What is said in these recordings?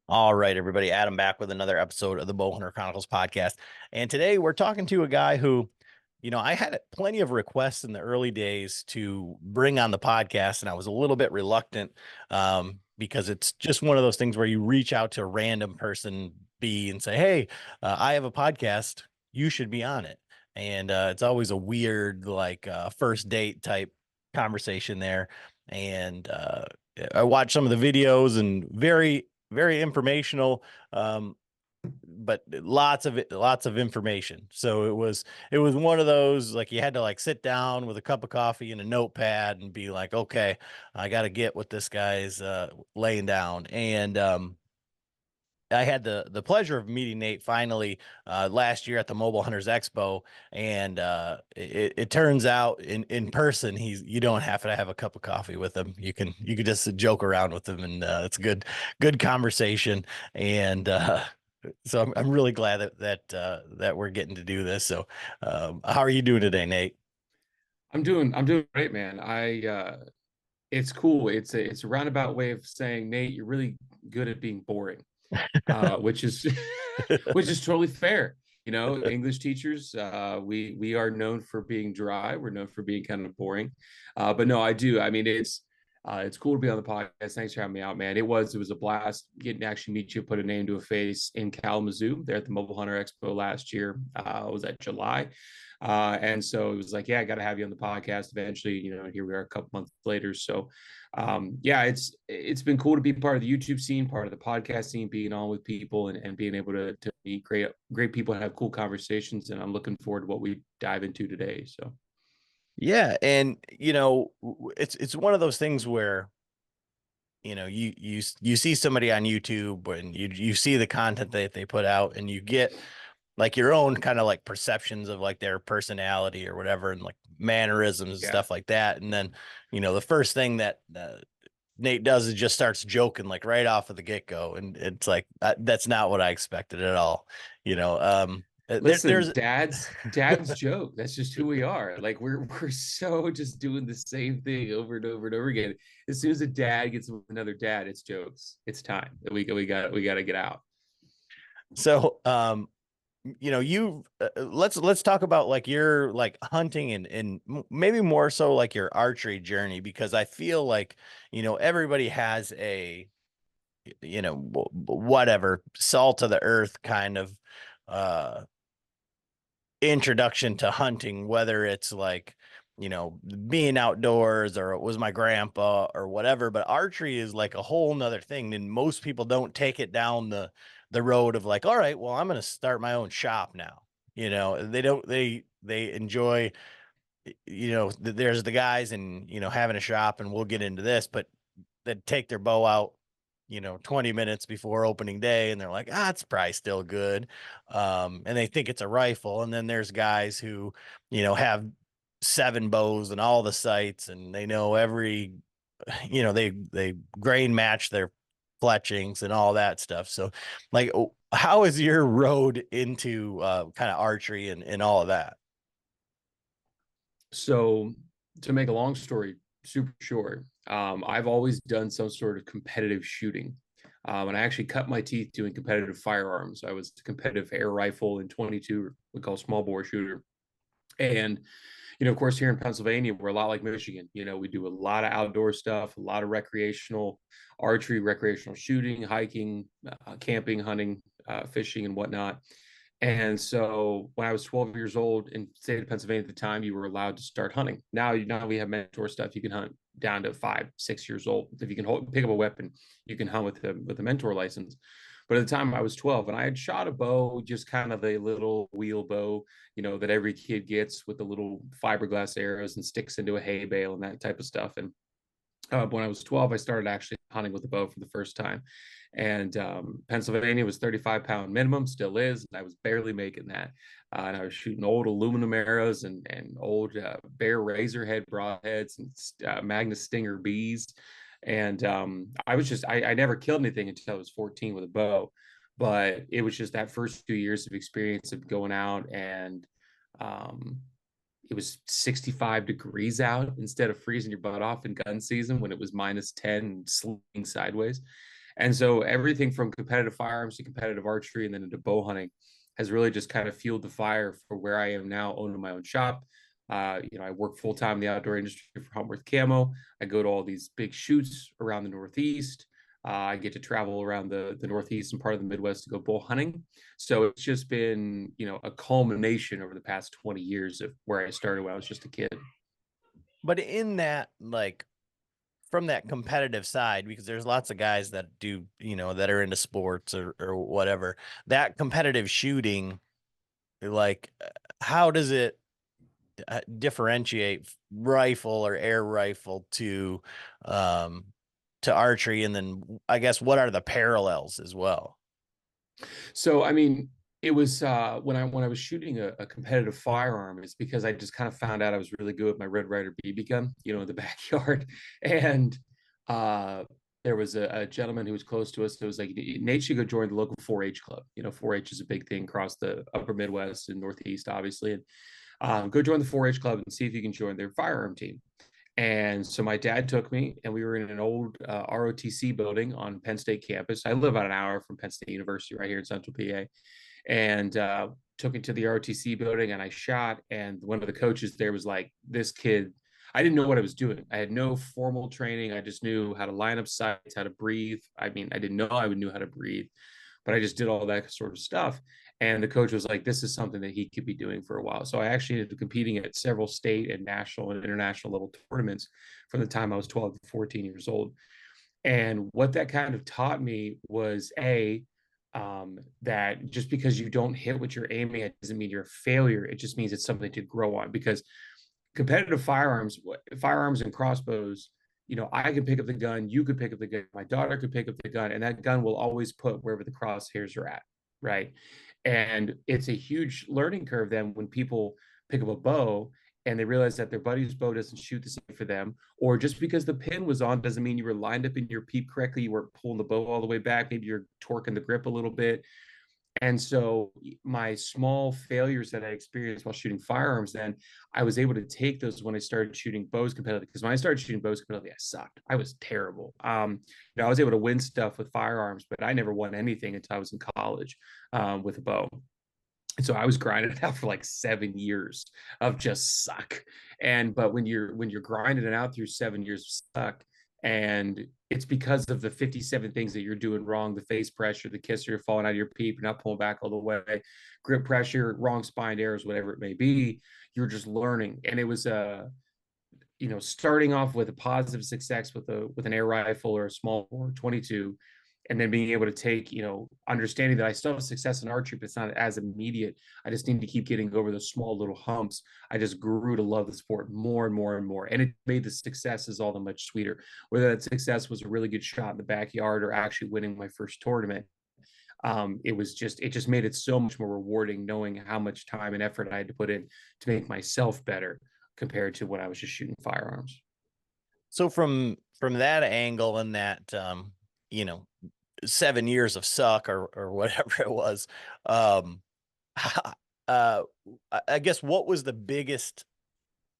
All right, everybody. Adam back with another episode of the Bowhunter Chronicles podcast. And today we're talking to a guy who, I had plenty of requests in the early days to bring on the podcast, and I was a little bit reluctant because it's just one of those things where you reach out to a random person B and say, "Hey, I have a podcast. You should be on it." And it's always a weird, like, first date type conversation there. And I watched some of the videos and very informational, but lots of information. So it was one of those, like, you had to like sit down with a cup of coffee and a notepad and be like, okay, I got to get what this guy's laying down. And I had the pleasure of meeting Nate finally last year at the Mobile Hunters Expo, and it turns out in person you don't have to have a cup of coffee with him. You can just joke around with him, and it's good conversation. And so I'm really glad that we're getting to do this. So how are you doing today, Nate? I'm doing great, man. It's cool. It's a roundabout way of saying, Nate, you're really good at being boring, which is which is totally fair. English teachers, we are known for being dry. We're known for being kind of boring. But no, I do. I mean, it's cool to be on the podcast. Thanks for having me out, man. It was a blast getting to actually meet you, put a name to a face in Kalamazoo there at the Mobile Hunter Expo last year. Was that July? And so it was like, yeah, I got to have you on the podcast eventually. And here we are a couple months later. So, yeah, it's been cool to be part of the YouTube scene, part of the podcast scene, being on with people and being able to meet great people and have cool conversations. And I'm looking forward to what we dive into today. So. Yeah, and it's one of those things where you see somebody on YouTube and you see the content that they put out, and you get like your own kind of like perceptions of like their personality or whatever, and like mannerisms and Yeah. stuff like that. And then the first thing that Nate does is just starts joking like right off of the get-go, and it's like that's not what I expected at all. Listen, There's dad's joke. That's just who we are. Like we're so just doing the same thing over and over and over again. As soon as a dad gets with another dad, it's jokes. It's time that we got to get out. so you let's talk about like your like hunting and maybe more so like your archery journey, because I feel like everybody has a whatever salt of the earth kind of uh introduction to hunting, whether it's like being outdoors or it was my grandpa or whatever. But archery is like a whole nother thing, and most people don't take it down the road of like, all right, well, I'm going to start my own shop now. They don't, they enjoy, there's the guys and having a shop, and we'll get into this, but that take their bow out 20 minutes before opening day, and they're like, it's probably still good. And they think it's a rifle. And then there's guys who have seven bows and all the sights, and they know every they grain match their fletchings and all that stuff. So like, how is your road into kind of archery and all of that? So to make a long story super short, I've always done some sort of competitive shooting. And I actually cut my teeth doing competitive firearms. I was a competitive air rifle and 22, we call small bore shooter. And, of course, here in Pennsylvania, we're a lot like Michigan. We do a lot of outdoor stuff, a lot of recreational archery, recreational shooting, hiking, camping, hunting, fishing, and whatnot. And so when I was 12 years old in the state of Pennsylvania at the time, you were allowed to start hunting. Now we have mentor stuff. You can hunt down to 5, 6 years old. If you can pick up a weapon, you can hunt with a mentor license. But at the time I was 12 and I had shot a bow, just kind of a little wheel bow, that every kid gets with the little fiberglass arrows and sticks into a hay bale and that type of stuff. And when I was 12, I started actually hunting with a bow for the first time. And Pennsylvania was 35-pound minimum, still is. And I was barely making that. And I was shooting old aluminum arrows and old Bear Razorhead broadheads and Magnus Stinger Bs. And I never killed anything until I was 14 with a bow. But it was just that first 2 years of experience of going out and um, it was 65 degrees out instead of freezing your butt off in gun season when it was -10 and slinging sideways. And so everything from competitive firearms to competitive archery and then into bow hunting has really just kind of fueled the fire for where I am now, owning my own shop. I work full time in the outdoor industry for Huntworth Camo. I go to all these big shoots around the Northeast. I get to travel around the Northeast and part of the Midwest to go bow hunting. So it's just been, a culmination over the past 20 years of where I started when I was just a kid. But in that, like, from that competitive side, because there's lots of guys that do, that are into sports or whatever, that competitive shooting, like, how does it differentiate rifle or air rifle um, to archery? And then I guess what are the parallels as well? So I mean, it was when I was shooting a competitive firearm, it's because I just kind of found out I was really good with my Red Ryder BB gun, in the backyard. And uh there was a gentleman who was close to us that was like, Nate should go join the local 4-H club. 4-H is a big thing across the upper Midwest and Northeast, obviously. And go join the 4-H club and see if you can join their firearm team. And so my dad took me, and we were in an old ROTC building on Penn State campus. I live about an hour from Penn State University, right here in Central PA, and took me to the ROTC building, and I shot. And one of the coaches there was like, "This kid." I didn't know what I was doing. I had no formal training. I just knew how to line up sights, how to breathe. I mean, I didn't know I would knew how to breathe, but I just did all that sort of stuff. And the coach was like, this is something that he could be doing for a while. So I actually ended up competing at several state and national and international level tournaments from the time I was 12 to 14 years old. And what that kind of taught me was that just because you don't hit what you're aiming at doesn't mean you're a failure. It just means it's something to grow on, because competitive firearms and crossbows, I could pick up the gun, you could pick up the gun, my daughter could pick up the gun, and that gun will always put wherever the crosshairs are at, right? And it's a huge learning curve then when people pick up a bow and they realize that their buddy's bow doesn't shoot the same for them, or just because the pin was on doesn't mean you were lined up in your peep correctly, you weren't pulling the bow all the way back, maybe you're torquing the grip a little bit. And so my small failures that I experienced while shooting firearms, then I was able to take those when I started shooting bows competitively. Because when I started shooting bows competitively, I sucked. I was terrible. I was able to win stuff with firearms, but I never won anything until I was in college with a bow. And so I was grinding it out for like 7 years of just suck. But when you're grinding it out through 7 years of suck, and it's because of the 57 things that you're doing wrong, the face pressure, the kisser, you're falling out of your peep, you're not pulling back all the way, grip pressure, wrong spine errors, whatever it may be, you're just learning. And it was starting off with a positive success with an air rifle or a small bore 22, and then being able to take, understanding that I still have success in archery, but it's not as immediate. I just need to keep getting over those small little humps. I just grew to love the sport more and more and more. And it made the successes all the much sweeter. Whether that success was a really good shot in the backyard or actually winning my first tournament, it just made it so much more rewarding knowing how much time and effort I had to put in to make myself better compared to when I was just shooting firearms. So from that angle and that, you know, 7 years of suck or whatever it was, um, uh, I guess what was the biggest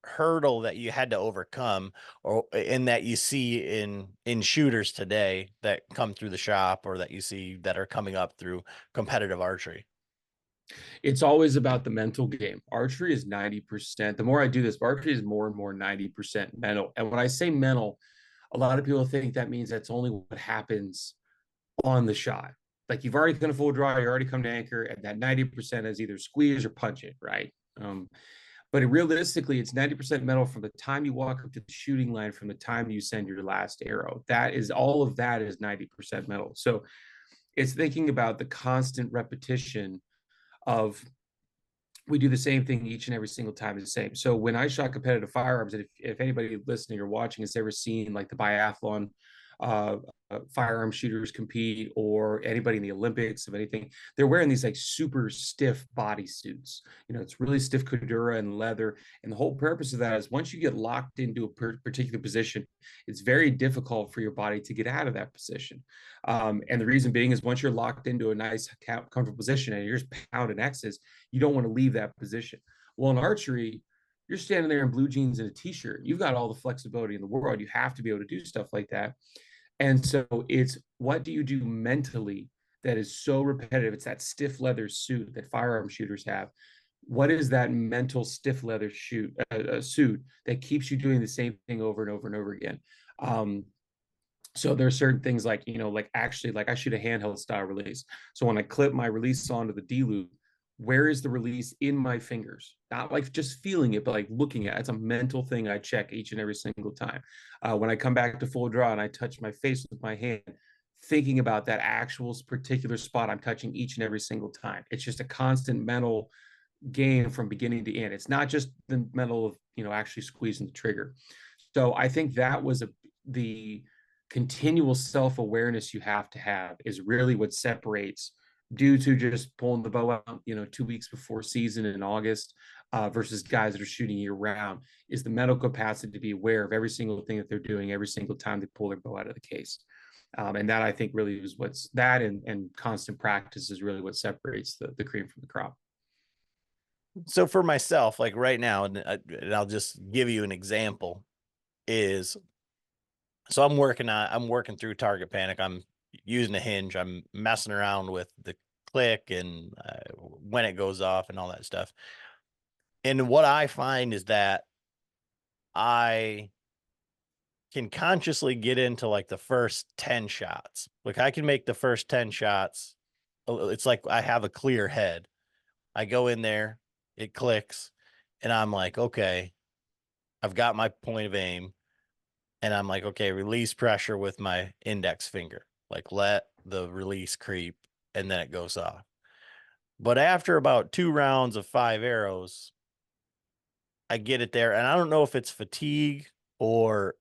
hurdle that you had to overcome, or in that you see in shooters today that come through the shop, or that you see that are coming up through competitive archery? It's always about the mental game. Archery is 90%. The more I do this, archery is more and more 90% mental. And when I say mental, a lot of people think that means that's only what happens on the shot. Like you've already done a full draw, you already come to anchor, and that 90% is either squeeze or punch it, right? But realistically, it's 90% mental from the time you walk up to the shooting line, from the time you send your last arrow. That is all of that is 90% mental. So it's thinking about the constant repetition of we do the same thing each and every single time the same. So when I shot competitive firearms, and if anybody listening or watching has ever seen like the biathlon uh, firearm shooters compete, or anybody in the Olympics of anything, they're wearing these like super stiff body suits. It's really stiff Cordura and leather. And the whole purpose of that is once you get locked into a particular position, it's very difficult for your body to get out of that position. And the reason being is once you're locked into a nice, comfortable position and you're just pounding X's, you don't want to leave that position. Well, in archery, you're standing there in blue jeans and a t-shirt. You've got all the flexibility in the world. You have to be able to do stuff like that. And so it's, what do you do mentally that is so repetitive? It's that stiff leather suit that firearm shooters have. What is that mental stiff leather suit that keeps you doing the same thing over and over and over again? Um, so there are certain things like, like actually, like I shoot a handheld style release. So when I clip my release onto the D loop, where is the release in my fingers? Not like just feeling it, but like looking at it. It's a mental thing I check each and every single time. When I come back to full draw and I touch my face with my hand, thinking about that actual particular spot I'm touching each and every single time. It's just a constant mental game from beginning to end. It's not just the mental of, actually squeezing the trigger. So I think that was the continual self-awareness you have to have is really what separates, due to just pulling the bow out, 2 weeks before season in August, versus guys that are shooting year round, is the mental capacity to be aware of every single thing that they're doing every single time they pull their bow out of the case. And that, I think, really is what's that, and constant practice is really what separates the cream from the crop. So for myself, like right now, and I'll just give you an example, is so I'm working through target panic. I'm using a hinge. I'm messing around with the click and when it goes off and all that stuff. And what I find is that I can consciously get into like the first 10 shots. Like I can make the first 10 shots. It's like I have a clear head. I go in there, it clicks, and I'm like, okay, I've got my point of aim. And I'm like, okay, release pressure with my index finger. Like let the release creep, and then it goes off. But after about 2 rounds of 5 arrows, I get it there. And I don't know if it's fatigue or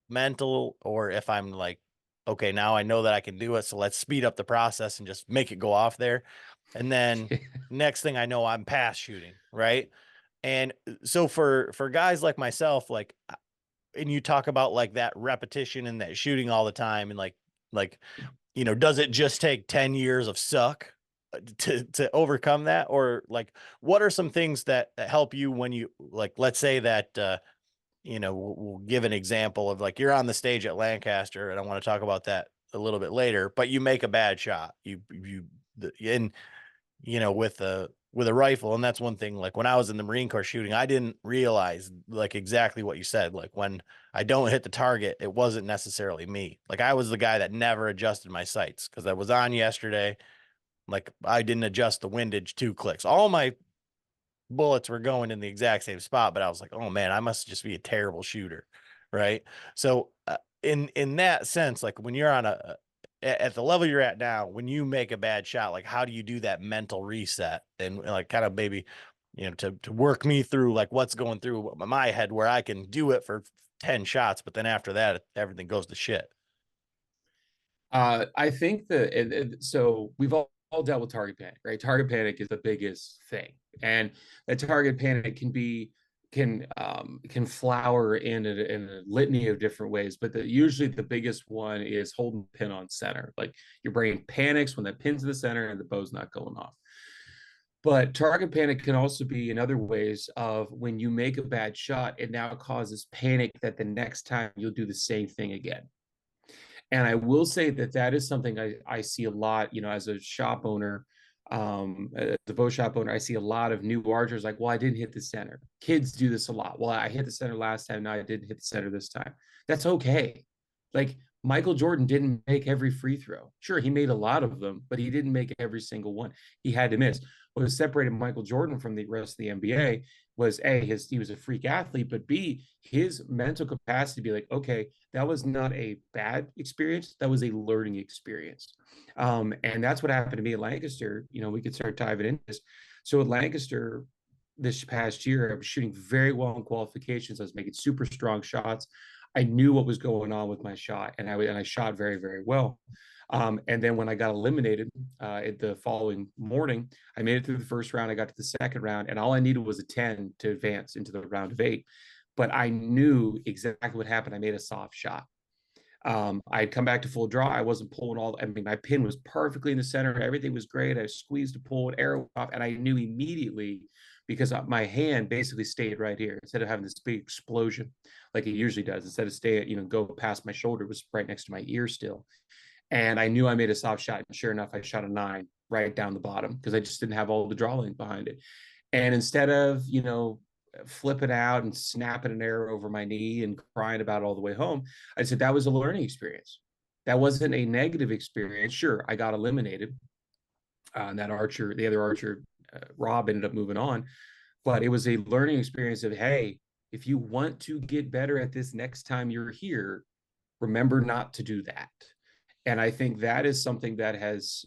mental, or if I'm like, okay, now I know that I can do it. So let's speed up the process and just make it go off there. And then next thing I know, I'm past shooting. Right. And so for guys like myself, like, and you talk about like that repetition and that shooting all the time, and like, does it just take 10 years of suck to overcome that? Or like, what are some things that help you when you, like, let's say that we'll give an example of like you're on the stage at Lancaster, and I want to talk about that a little bit later, but you make a bad shot. And with a rifle, and that's one thing. Like when I was in the Marine Corps shooting, I didn't realize like exactly what you said. Like when I don't hit the target, it wasn't necessarily me. Like I was the guy that never adjusted my sights because I was on yesterday. Like I didn't adjust the windage 2 clicks. All my bullets were going in the exact same spot, but I was like, oh man, I must just be a terrible shooter, right? So in that sense, like when you're on at the level you're at now, when you make a bad shot, like how do you do that mental reset and like kind of maybe to work me through like what's going through my head where I can do it for 10 shots, but then after that everything goes to shit. I think that so we've all dealt with target panic, right? Target panic is the biggest thing, and that target panic can flower in a litany of different ways. But usually the biggest one is holding the pin on center. Like your brain panics when that pin's in the center and the bow's not going off. But target panic can also be in other ways of when you make a bad shot, it now causes panic that the next time you'll do the same thing again. And I will say that that is something I see a lot, as a shop owner, as a bow shop owner, I see a lot of new archers like, well, I didn't hit the center. Kids do this a lot. Well, I hit the center last time. Now I didn't hit the center this time. That's okay. Like Michael Jordan didn't make every free throw. Sure, he made a lot of them, but he didn't make every single one. He had to miss. What separated Michael Jordan from the rest of the NBA was A, he was a freak athlete, but B, his mental capacity to be like, okay, that was not a bad experience. That was a learning experience. And that's what happened to me at Lancaster. We could start diving into this. So at Lancaster this past year, I was shooting very well in qualifications. I was making super strong shots. I knew what was going on with my shot, and I shot very, very well. And then when I got eliminated the following morning, I made it through the first round. I got to the second round, and all I needed was a 10 to advance into the round of 8. But I knew exactly what happened. I made a soft shot. I'd come back to full draw. I wasn't pulling I mean, my pin was perfectly in the center. Everything was great. I squeezed to pull an arrow off, and I knew immediately because my hand basically stayed right here instead of having this big explosion like it usually does. Instead of stay at, go past my shoulder, it was right next to my ear still. And I knew I made a soft shot. And sure enough, I shot a 9 right down the bottom because I just didn't have all the draw length behind it. And instead of, flipping out and snapping an arrow over my knee and crying about it all the way home, I said that was a learning experience. That wasn't a negative experience. Sure, I got eliminated. And that archer, the other archer, Rob, ended up moving on. But it was a learning experience of, hey, if you want to get better at this next time you're here, remember not to do that. And I think that is something that has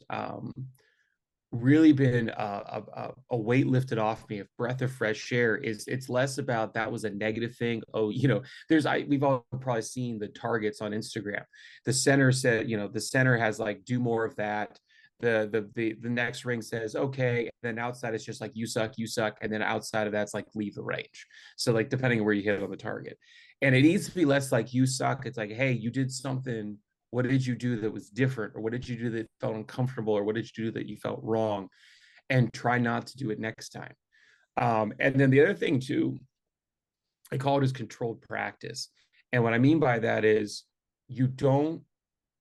really been a weight lifted off me, a breath of fresh air. It's less about that was a negative thing. Oh, we've all probably seen the targets on Instagram. The center said, the center has like, do more of that. The next ring says okay, and then outside it's just like you suck, and then outside of that's like leave the range. So like depending on where you hit on the target, and it needs to be less like you suck. It's like, hey, you did something. What did you do that was different, or what did you do that felt uncomfortable, or what did you do that you felt wrong, and try not to do it next time. And then the other thing too, I call it is controlled practice. And what I mean by that is you don't,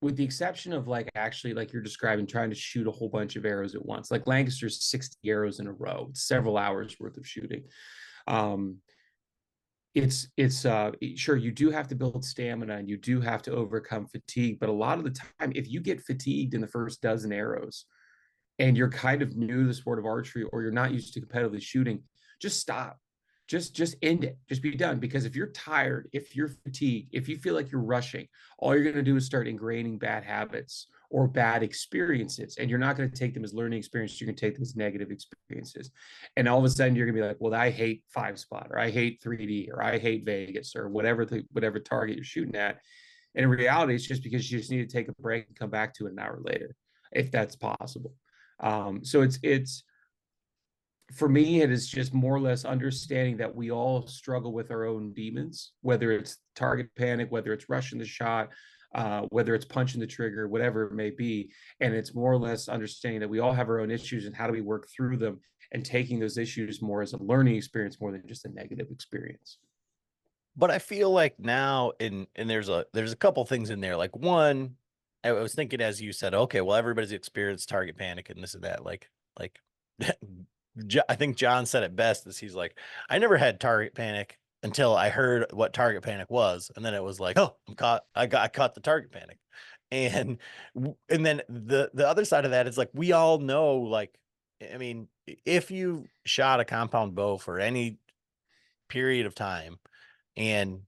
with the exception of like actually like you're describing trying to shoot a whole bunch of arrows at once, like Lancaster's 60 arrows in a row, several hours worth of shooting. It's sure, you do have to build stamina and you do have to overcome fatigue, but a lot of the time if you get fatigued in the first dozen arrows and you're kind of new to the sport of archery or you're not used to competitively shooting, just stop. Just end it. Just be done. Because if you're tired, if you're fatigued, if you feel like you're rushing, all you're going to do is start ingraining bad habits or bad experiences. And you're not going to take them as learning experiences. You're going to take them as negative experiences. And all of a sudden you're going to be like, well, I hate 5-spot, or I hate 3D, or I hate Vegas, or whatever target you're shooting at. And in reality, it's just because you just need to take a break and come back to it an hour later, if that's possible. So it's for me, it is just more or less understanding that we all struggle with our own demons, whether it's target panic, whether it's rushing the shot, whether it's punching the trigger, whatever it may be. And it's more or less understanding that we all have our own issues and how do we work through them, and taking those issues more as a learning experience more than just a negative experience. But I feel like now and there's a couple things in there. Like one, I was thinking as you said, okay, well, everybody's experienced target panic and this and that. Like I think John said it best, is he's like, I never had target panic until I heard what target panic was. And then it was like, oh, I caught the target panic. And then the other side of that is like, we all know, like, I mean, if you shot a compound bow for any period of time, and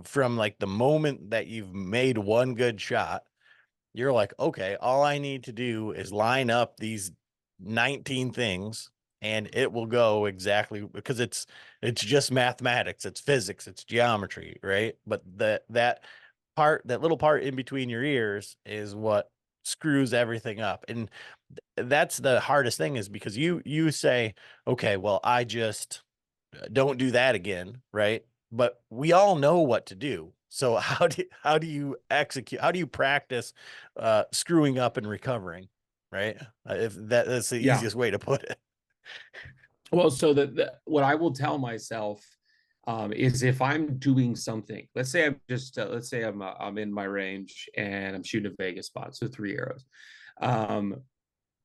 from like the moment that you've made one good shot, you're like, okay, all I need to do is line up these 19 things and it will go exactly, because it's just mathematics, it's physics, it's geometry, right? But that little part in between your ears is what screws everything up. And that's the hardest thing, is because you say, okay, well, I just don't do that again, right? But we all know what to do. So how do you execute? How do you practice screwing up and recovering, right? If that's the Yeah. easiest way to put it. Well, so what I will tell myself is if I'm doing something, let's say I'm in my range and I'm shooting a Vegas spot, so 3 arrows.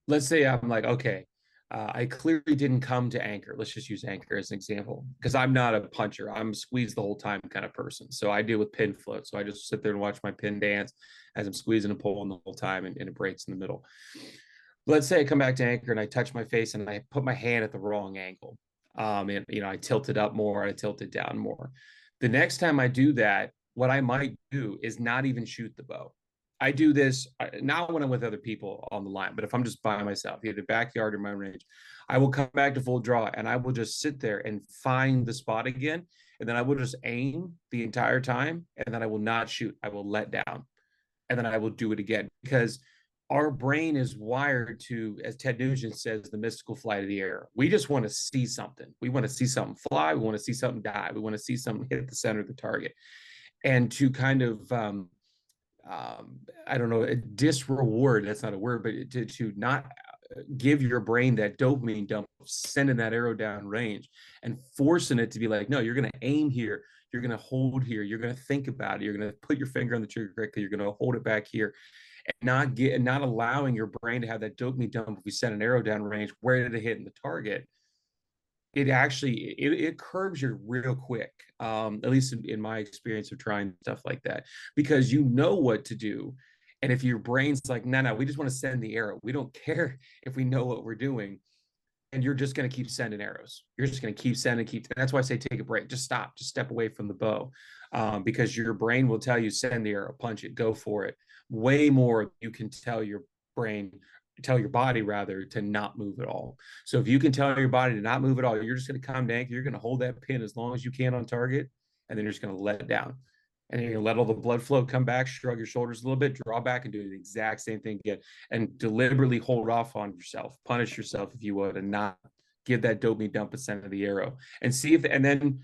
Let's say I'm like, okay, I clearly didn't come to anchor. Let's just use anchor as an example, because I'm not a puncher. I'm squeeze the whole time kind of person. So I deal with pin float. So I just sit there and watch my pin dance as I'm squeezing and pulling the whole time, and it breaks in the middle. Let's say I come back to anchor and I touch my face and I put my hand at the wrong angle. And I tilt it up more, I tilt it down more. The next time I do that, what I might do is not even shoot the bow. I do this not when I'm with other people on the line, but if I'm just by myself, either backyard or my range, I will come back to full draw and I will just sit there and find the spot again. And then I will just aim the entire time, and then I will not shoot. I will let down, and then I will do it again, because our brain is wired to, as Ted Nugent says, the mystical flight of the air. We just want to see something. We want to see something fly. We want to see something die. We want to see something hit the center of the target. And to kind of, I don't know, disreward, that's not a word, but to not give your brain that dopamine dump of sending that arrow down range and forcing it to be like, no, you're going to aim here, you're going to hold here, you're going to think about it, you're going to put your finger on the trigger correctly, you're going to hold it back here, and not allowing your brain to have that dopamine dump. If we send an arrow down range, where did it hit in the target? It curbs you real quick, at least in my experience of trying stuff like that, because you know what to do. And if your brain's like, no, we just want to send the arrow, we don't care if we know what we're doing, and you're just going to keep sending arrows, you're just going to keep sending, that's why I say take a break, just stop, just step away from the bow, because your brain will tell you send the arrow, punch it, go for it, way more you can tell your brain, tell your body rather, to not move at all. So if you can tell your body to not move at all, you're just going to calm down, you're going to hold that pin as long as you can on target, and then you're just going to let it down, and then you let all the blood flow come back, shrug your shoulders a little bit, draw back, and do the exact same thing again, and deliberately hold off on yourself, punish yourself if you would, and not give that dopamine dump percent of the arrow, and see if, and then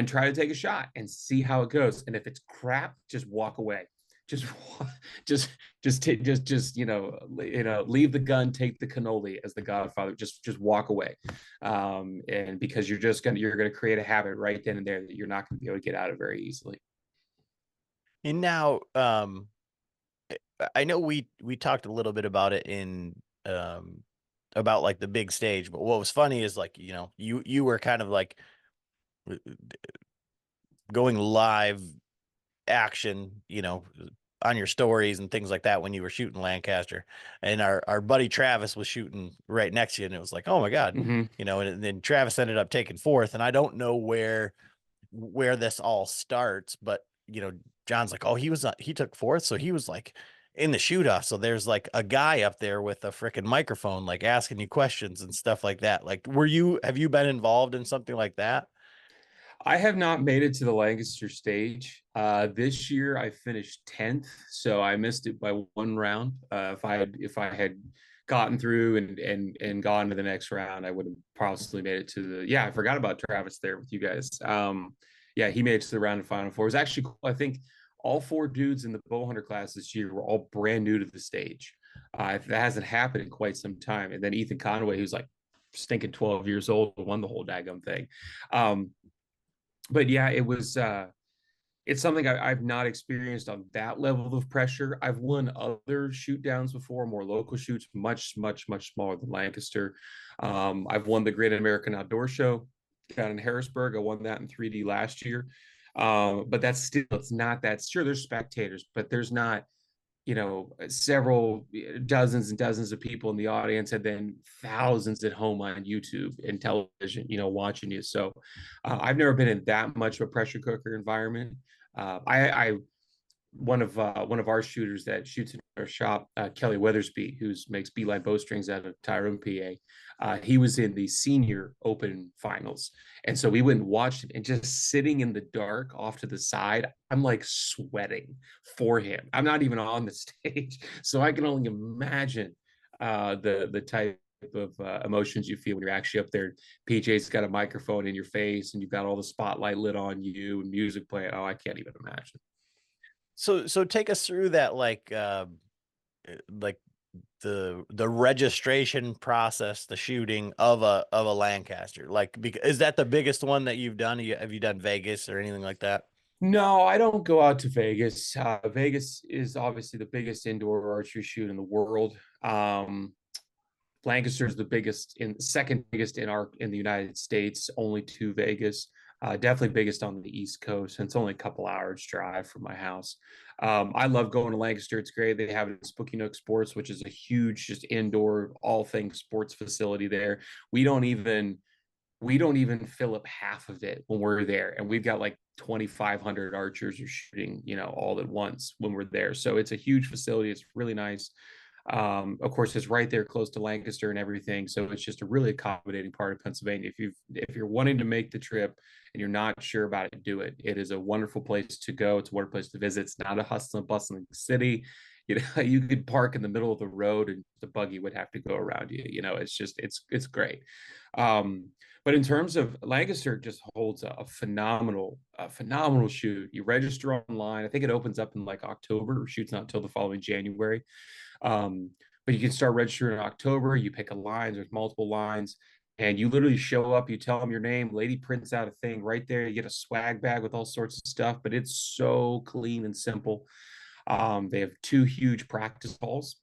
try to take a shot and see how it goes. And if it's crap, just walk away. Just, leave the gun, take the cannoli, as the Godfather. Just walk away, and because you're gonna create a habit right then and there that you're not gonna be able to get out of very easily. And now, I know we talked a little bit about it in about like the big stage, but what was funny is like, you were kind of like going live action, on your stories and things like that when you were shooting Lancaster, and our buddy Travis was shooting right next to you, and it was like, oh my God, Mm-hmm. and then Travis ended up taking fourth, and I don't know where this all starts, but John's like, oh, he took fourth, so he was like in the shoot off. So there's like a guy up there with a freaking microphone, like asking you questions and stuff like that. Like, have you been involved in something like that? I have not made it to the Lancaster stage. This year I finished 10th, so I missed it by one round. If I had gotten through and gone to the next round, I would have probably made it to the. Yeah, I forgot about Travis there with you guys. Yeah, he made it to the round of Final Four. It was actually cool. I think all four dudes in the Bowhunter class this year were all brand new to the stage. That hasn't happened in quite some time. And then Ethan Conway, who's like stinking 12 years old, won the whole daggum thing. But yeah, it's something I've not experienced on that level of pressure. I've won other shoot downs before, more local shoots, much, much, much smaller than Lancaster. I've won the Great American Outdoor Show down in Harrisburg. I won that in 3D last year. But it's not that. Sure, there's spectators, but there's not, several dozens and dozens of people in the audience, and then thousands at home on YouTube and television, watching you. So I've never been in that much of a pressure cooker environment. I one of our shooters that shoots in our shop, Kelly Weathersby, who makes beeline bowstrings out of Tyrone, PA. He was in the senior open finals, and so we went and watched him. And just sitting in the dark off to the side, I'm like sweating for him. I'm not even on the stage, so I can only imagine the type of emotions you feel when you're actually up there. PJ's got a microphone in your face, and you've got all the spotlight lit on you and music playing. Oh, I can't even imagine. So take us through that, like the registration process, the shooting of a Lancaster. Like, is that the biggest one that you've done? Have you done Vegas or anything like that? No, I don't go out to Vegas. Vegas is obviously the biggest indoor archery shoot in the world. Lancaster is the second biggest in the United States, only to Vegas. Definitely biggest on the East Coast, and it's only a couple hours drive from my house. I love going to Lancaster. It's great. They have it in Spooky Nook Sports, which is a huge, just indoor, all things sports facility there. We don't even we don't even fill up half of it when we're there, and we've got like 2,500 archers are shooting, all at once when we're there. So it's a huge facility. It's really nice. Of course, it's right there close to Lancaster and everything, so it's just a really accommodating part of Pennsylvania. If you're wanting to make the trip and you're not sure about it, do it. It is a wonderful place to go. It's a wonderful place to visit. It's not a hustling, bustling city. You could park in the middle of the road and the buggy would have to go around you. It's great. But in terms of Lancaster, just holds a phenomenal shoot. You register online. I think it opens up in like October, or shoots not until the following January. Um, but you can start registering in October. You pick a line, there's multiple lines, and you literally show up, you tell them your name, lady prints out a thing right there. You get a swag bag with all sorts of stuff, but it's so clean and simple. They have two huge practice halls.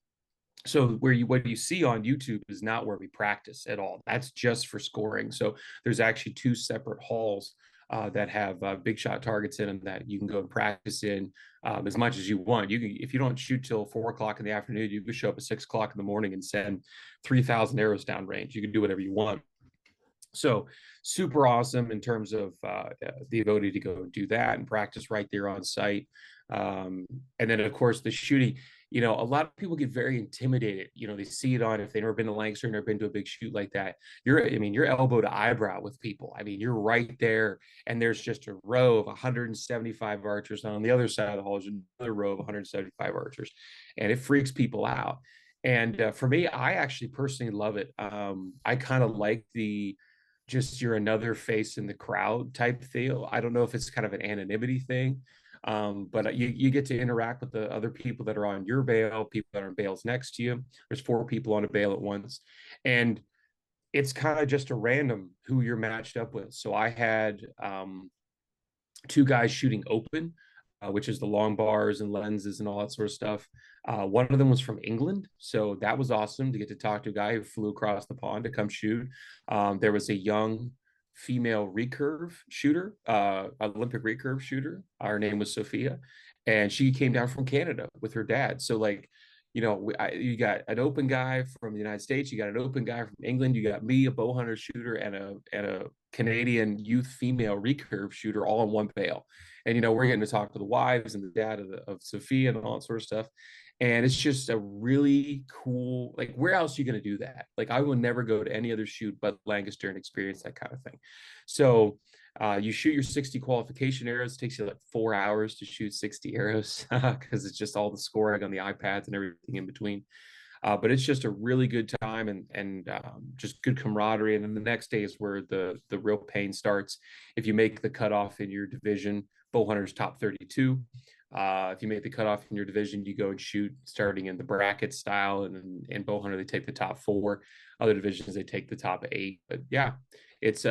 So what you see on YouTube is not where we practice at all. That's just for scoring. So there's actually two separate halls that have big shot targets in them that you can go and practice in as much as you want. You can, if you don't shoot till 4 o'clock in the afternoon, you can show up at 6 o'clock in the morning and send 3,000 arrows down range. You can do whatever you want. So super awesome in terms of the ability to go do that and practice right there on site. And then of course the shooting, a lot of people get very intimidated. They see it on, if they've never been to Lancaster, never been to a big shoot like that. You're elbow to eyebrow with people. You're right there, and there's just a row of 175 archers. And on the other side of the hall is another row of 175 archers, and it freaks people out. And for me, I actually personally love it. I kind of like the just you're another face in the crowd type feel. I don't know if it's kind of an anonymity thing, but you get to interact with the other people that are on your bail, people that are on bails next to you. There's 4 people on a bail at once, and it's kind of just a random who you're matched up with. So I had 2 guys shooting open, which is the long bars and lenses and all that sort of stuff. One of them was from England, so that was awesome to get to talk to a guy who flew across the pond to come shoot. There was a young female recurve shooter, Olympic recurve shooter. Her name was Sophia, and she came down from Canada with her dad. So like, you got an open guy from the United States, you got an open guy from England, you got me, a bow hunter shooter, and a Canadian youth female recurve shooter all in one bail. And we're getting to talk to the wives and the dad of Sophia and all that sort of stuff. And it's just a really cool, like, where else are you going to do that? Like, I will never go to any other shoot but Lancaster and experience that kind of thing. So you shoot your 60 qualification arrows. It takes you like 4 hours to shoot 60 arrows because it's just all the scoring on the iPads and everything in between. But it's just a really good time and just good camaraderie. And then the next day is where the real pain starts. If you make the cutoff in your division, Bowhunter's top 32. If you make the cutoff in your division, you go and shoot starting in the bracket style, and in Bowhunter they take the top 4. Other divisions they take the top 8. But yeah, it's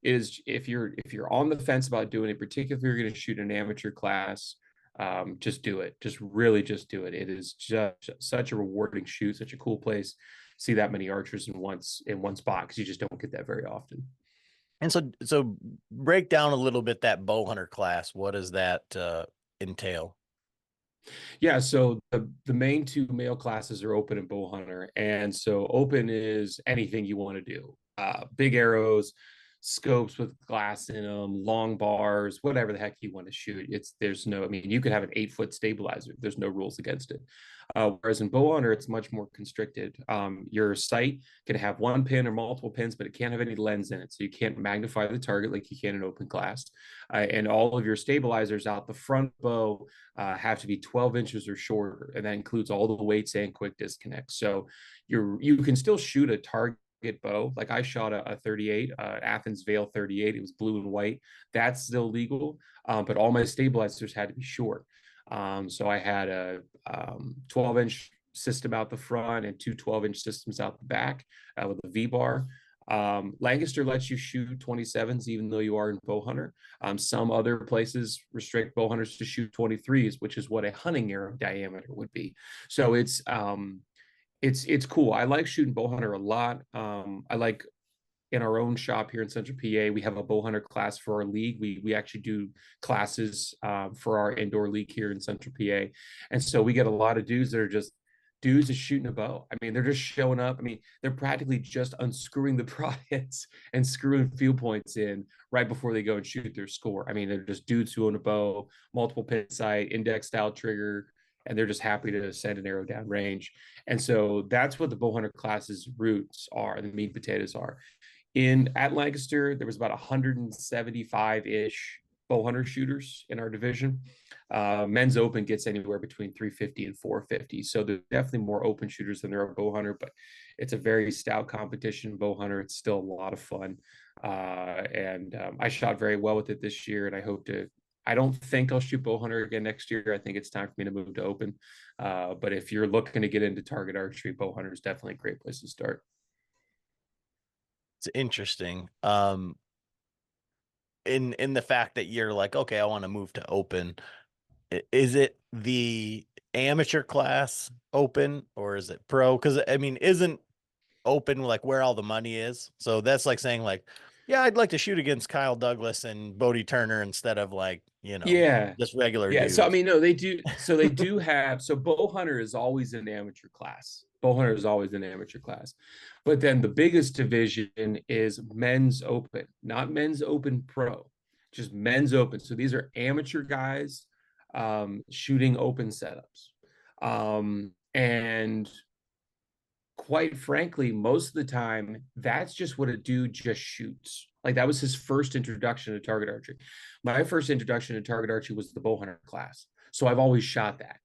is if you're on the fence about doing it, particularly if you're going to shoot an amateur class, just do it. Just really just do it. It is just such a rewarding shoot, such a cool place. See that many archers in one spot, because you just don't get that very often. And so break down a little bit that bow hunter class. What does that entail? Yeah, so the main 2 male classes are open and bow hunter, and so open is anything you want to do. Big arrows, scopes with glass in them, long bars, whatever the heck you want to shoot. There's no, you could have an 8-foot stabilizer. There's no rules against it. Whereas in bow hunter, it's much more constricted. Your sight can have 1 pin or multiple pins, but it can't have any lens in it. So you can't magnify the target like you can in open class. And all of your stabilizers out the front bow have to be 12 inches or shorter. And that includes all the weights and quick disconnects. So you can still shoot a target bow. Like I shot a 38, Athens Vale 38. It was blue and white. That's still legal, but all my stabilizers had to be short. So I had a 12-inch system out the front and 2 12-inch systems out the back with a V-bar. Lancaster lets you shoot 27s even though you are in bow hunter. Some other places restrict bow hunters to shoot 23s, which is what a hunting arrow diameter would be. So it's cool. I like shooting bow hunter a lot. I like, in our own shop here in Central PA, we have a bow hunter class for our league. We actually do classes for our indoor league here in Central PA, and so we get a lot of dudes that are just dudes is shooting a bow. They're just showing up. They're practically just unscrewing the prods and screwing field points in right before they go and shoot their score. They're just dudes who own a bow, multiple pin sight, index style trigger, and they're just happy to send an arrow down range. And so that's what the bow hunter class's roots are, the meat and potatoes are. At Lancaster, there was about 175-ish bow hunter shooters in our division. Men's open gets anywhere between 350 and 450. So there's definitely more open shooters than there are bow hunter, but it's a very stout competition. Bow hunter, it's still a lot of fun. And I shot very well with it this year, and I hope to I don't think I'll shoot Bowhunter again next year. I think it's time for me to move to open. But if you're looking to get into target archery, Bowhunter is definitely a great place to start. It's interesting. In the fact that you're like, okay, I want to move to open. Is it the amateur class open or is it pro? Because I mean, isn't open like where all the money is? So that's like saying like, yeah, I'd like to shoot against Kyle Douglas and Bodie Turner instead of like, Yeah. just regular Yeah. So I dudes. mean, no, they do. So they do have. So Bowhunter is always an amateur class. Bowhunter is always an amateur class, but then the biggest division is men's open, not men's open pro, just men's open. So these are amateur guys shooting open setups, and quite frankly, most of the time, that's just what a dude just shoots. Like that was his first introduction to target archery. My first introduction to target archery was the Bowhunter class. So I've always shot that.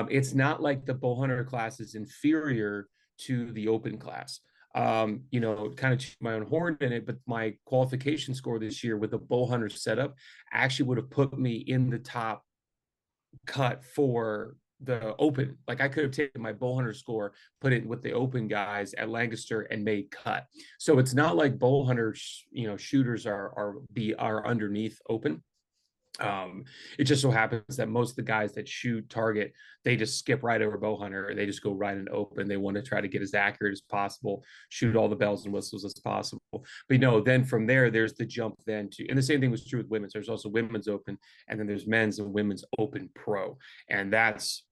It's not like the Bowhunter class is inferior to the open class. Kind of to my own horn in it, but my qualification score this year with the Bowhunter setup actually would have put me in the top cut for the open. Like I could have taken my Bowhunter score, put it with the open guys at Lancaster and made cut. So it's not like Bowhunter, shooters are underneath open. It just so happens that most of the guys that shoot target, they just skip right over Bowhunter. They just go right and open. They want to try to get as accurate as possible, shoot all the bells and whistles as possible. But then from there, there's the jump then to, and the same thing was true with women's. There's also women's open, and then there's men's and women's open pro, and that's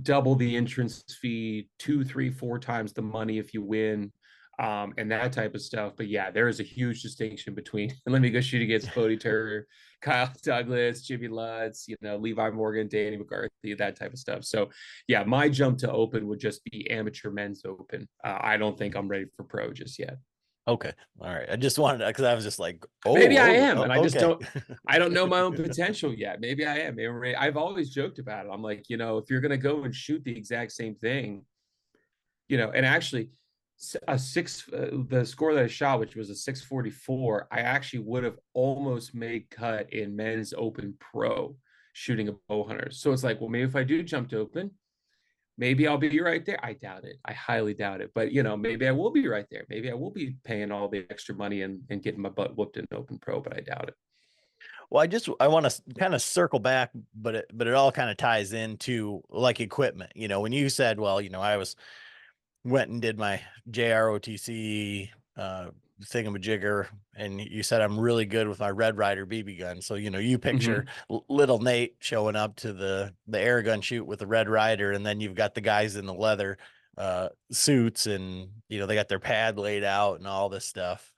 double the entrance fee, 2, 3, 4 times the money if you win, and that type of stuff. But yeah, there is a huge distinction between let me go shoot against Bodie Turner, Kyle Douglas, Jimmy Lutz, Levi Morgan, Danny McCarthy, that type of stuff. So yeah, my jump to open would just be amateur men's open. I don't think I'm ready for pro just yet. Okay. All right. I just wanted to, because I was just like, Maybe I oh, am, oh, and okay. I don't know my own potential yet. Maybe I am. Maybe I've always joked about it. I'm like, if you're gonna go and shoot the exact same thing, and actually the score that I shot, which was a 644, I actually would have almost made cut in men's open pro shooting a Bowhunter. So it's like, well, maybe if I do jump to open, maybe I'll be right there. I doubt it. I highly doubt it. But maybe I will be right there. Maybe I will be paying all the extra money and getting my butt whooped in open pro, but I doubt it. Well, I want to kind of circle back, but it all kind of ties into like equipment. When you said, well, I went and did my JROTC thingamajigger, and you said I'm really good with my Red Ryder BB gun. So you picture Mm-hmm. little Nate showing up to the air gun shoot with the Red Ryder, and then you've got the guys in the leather suits, and they got their pad laid out and all this stuff.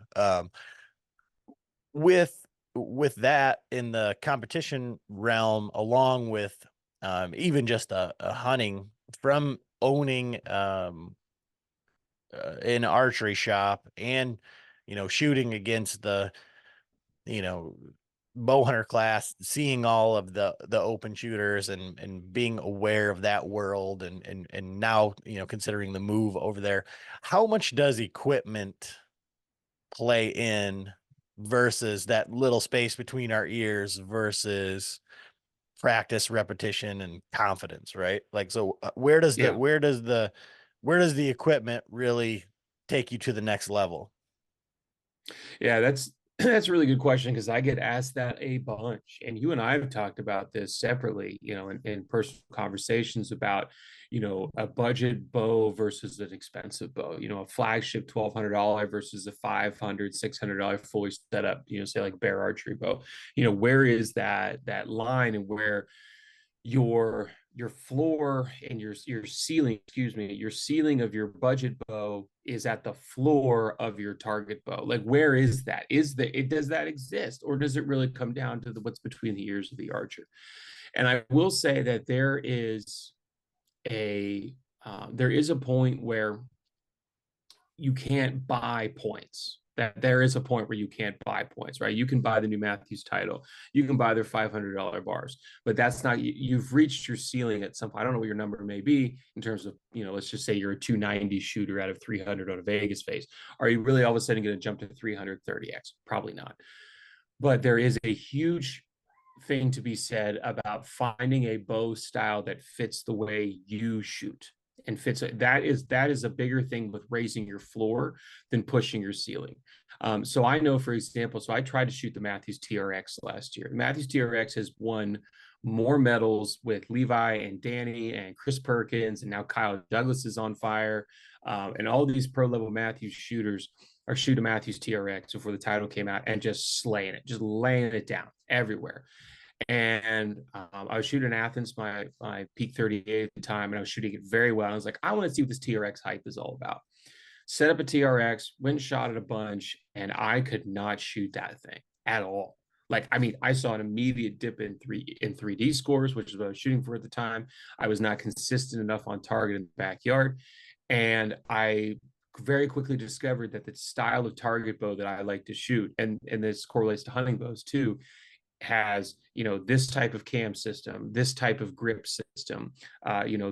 With that in the competition realm, along with even just a hunting from owning an archery shop and shooting against the you know bow hunter class, seeing all of the open shooters and being aware of that world, and now considering the move over there, how much does equipment play in versus that little space between our ears versus practice, repetition, and confidence, right? Like, so Yeah. where does the equipment really take you to the next level? Yeah, that's a really good question because I get asked that a bunch. And you and I have talked about this separately, in personal conversations about, a budget bow versus an expensive bow, a flagship $1,200 versus a $500, $600 fully set up, say like bear archery bow. Where is that line, and where your floor and your ceiling, excuse me, your ceiling of your budget bow is at the floor of your target bow. Like, where is that? Does that exist, or does it really come down to what's between the ears of the archer? And I will say that there is a point where you can't buy points. That there is a point where you can't buy points, right? You can buy the new Matthews title, you can buy their $500 bars, but that's not, you've reached your ceiling at some point. I don't know what your number may be in terms of, let's just say you're a 290 shooter out of 300 on a Vegas face. Are you really all of a sudden going to jump to 330x? Probably not. But there is a huge thing to be said about finding a bow style that fits the way you shoot and fits. That is a bigger thing with raising your floor than pushing your ceiling. So I know, for example, so I tried to shoot the Matthews TRX last year. Matthews TRX has won more medals with Levi and Danny and Chris Perkins, and now Kyle Douglas is on fire, and all these pro level Matthews shooters are shooting Matthews TRX before the title came out and just slaying it, just laying it down everywhere. And I was shooting in Athens, my peak 38 at the time, and I was shooting it very well. I was like, I want to see what this TRX hype is all about. Set up a TRX, went and shot it a bunch, and I could not shoot that thing at all. Like, I mean, I saw an immediate dip in 3D scores, which is what I was shooting for at the time. I was not consistent enough on target in the backyard. And I very quickly discovered that the style of target bow that I like to shoot, and this correlates to hunting bows too, has, this type of cam system, this type of grip system,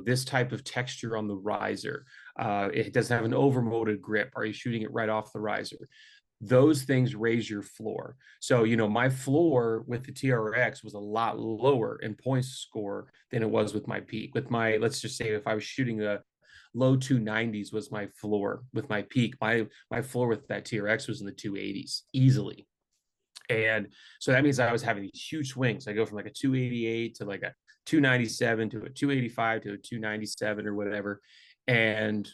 this type of texture on the riser. It doesn't have an overmolded grip. Are you shooting it right off the riser? Those things raise your floor. So, my floor with the TRX was a lot lower in points score than it was with my peak. With my, let's just say, if I was shooting a low 290s was my floor with my peak, my floor with that TRX was in the 280s easily. And so that means I was having these huge swings. I go from like a 288 to like a 297 to a 285 to a 297 or whatever. And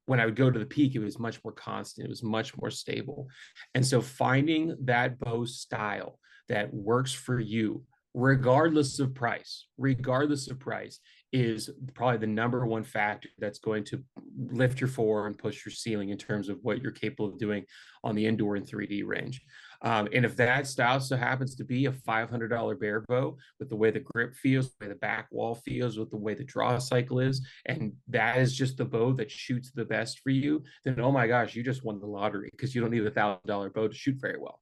when I would go to the peak, it was much more constant. It was much more stable. And so finding that bow style that works for you, regardless of price, is probably the number one factor that's going to lift your floor and push your ceiling in terms of what you're capable of doing on the indoor and 3D range. And if that style so happens to be a $500 bear bow with the way the grip feels, the way the back wall feels, with the way the draw cycle is, and that is just the bow that shoots the best for you, then oh my gosh, you just won the lottery, because you don't need $1,000 bow to shoot very well.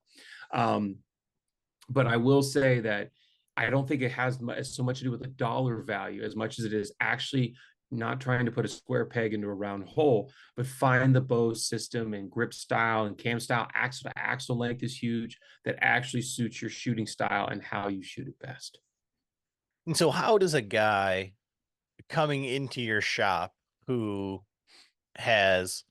But I will say that I don't think it has so much to do with the dollar value as much as it is actually not trying to put a square peg into a round hole, but find the bow system and grip style and cam style. Axle to axle length is huge, that actually suits your shooting style and how you shoot it best. And so how does a guy coming into your shop who has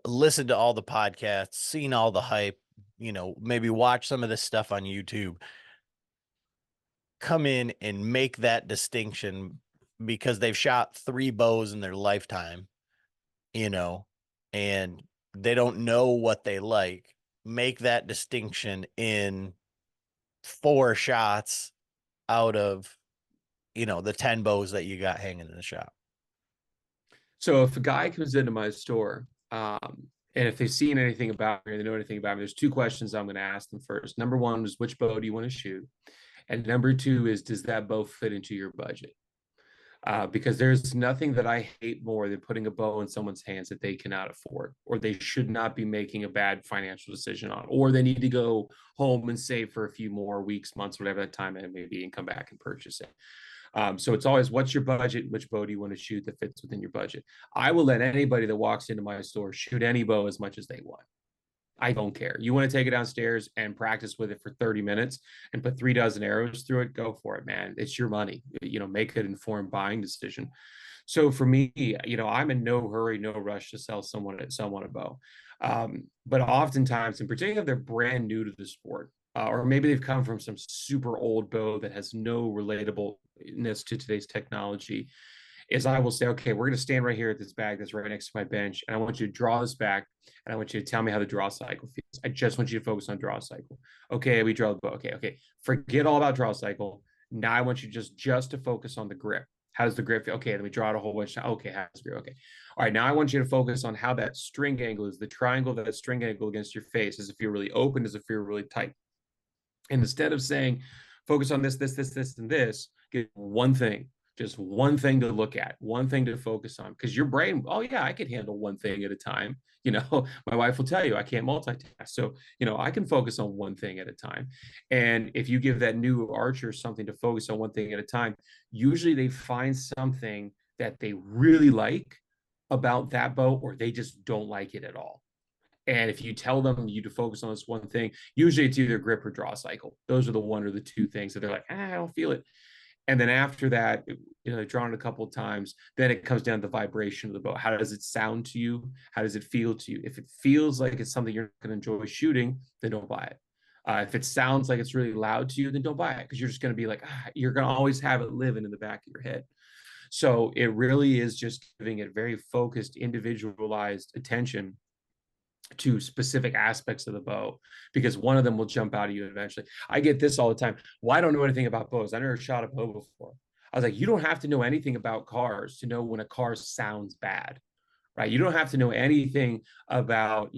listened to all the podcasts, seen all the hype, maybe watch some of this stuff on YouTube, come in and make that distinction because they've shot 3 bows in their lifetime, and they don't know what they like, make that distinction in 4 shots out of, the 10 bows that you got hanging in the shop? So if a guy comes into my store, and if they've seen anything about me or they know anything about me, there's 2 questions I'm going to ask them first. Number 1 is, which bow do you want to shoot? And number 2 is, does that bow fit into your budget? Because there's nothing that I hate more than putting a bow in someone's hands that they cannot afford, or they should not be making a bad financial decision on, or they need to go home and save for a few more weeks, months, whatever that time it may be, and come back and purchase it. So it's always, what's your budget? Which bow do you want to shoot that fits within your budget? I will let anybody that walks into my store shoot any bow as much as they want. I don't care. You want to take it downstairs and practice with it for 30 minutes and put 3 dozen arrows through it, go for it, man. It's your money. Make an informed buying decision. So for me, I'm in no hurry, no rush to sell someone a bow. But oftentimes, in particular, they're brand new to the sport, or maybe they've come from some super old bow that has no relatableness to today's technology, is I will say, okay, we're going to stand right here at this bag that's right next to my bench, and I want you to draw this back, and I want you to tell me how the draw cycle feels. I just want you to focus on draw cycle. Okay, we draw the bow. Okay. Forget all about draw cycle. Now I want you just to focus on the grip. How does the grip feel? Okay, then we draw it a whole bunch. Okay, how does the grip? Okay. All right, now I want you to focus on how that string angle is, the triangle of that string angle against your face. Does it feel really open? Does it feel really tight? And instead of saying, focus on this, and this, get one thing. Just one thing to look at, one thing to focus on, because your brain, oh yeah, I could handle one thing at a time. My wife will tell you I can't multitask. So, I can focus on one thing at a time. And if you give that new archer something to focus on one thing at a time, usually they find something that they really like about that bow, or they just don't like it at all. And if you tell them you to focus on this one thing, usually it's either grip or draw cycle. Those are the one or the two things that they're like, I don't feel it. And then after that, they've drawn it a couple of times. Then it comes down to the vibration of the bow. How does it sound to you? How does it feel to you? If it feels like it's something you're going to enjoy shooting, then don't buy it. If it sounds like it's really loud to you, then don't buy it, because you're just going to be like, you're going to always have it living in the back of your head. So it really is just giving it very focused, individualized attention to specific aspects of the bow, because one of them will jump out at you eventually. I get this all the time. Well, I don't know anything about bows. I never shot a bow before. I was like, you don't have to know anything about cars to know when a car sounds bad, right? You don't have to know anything about,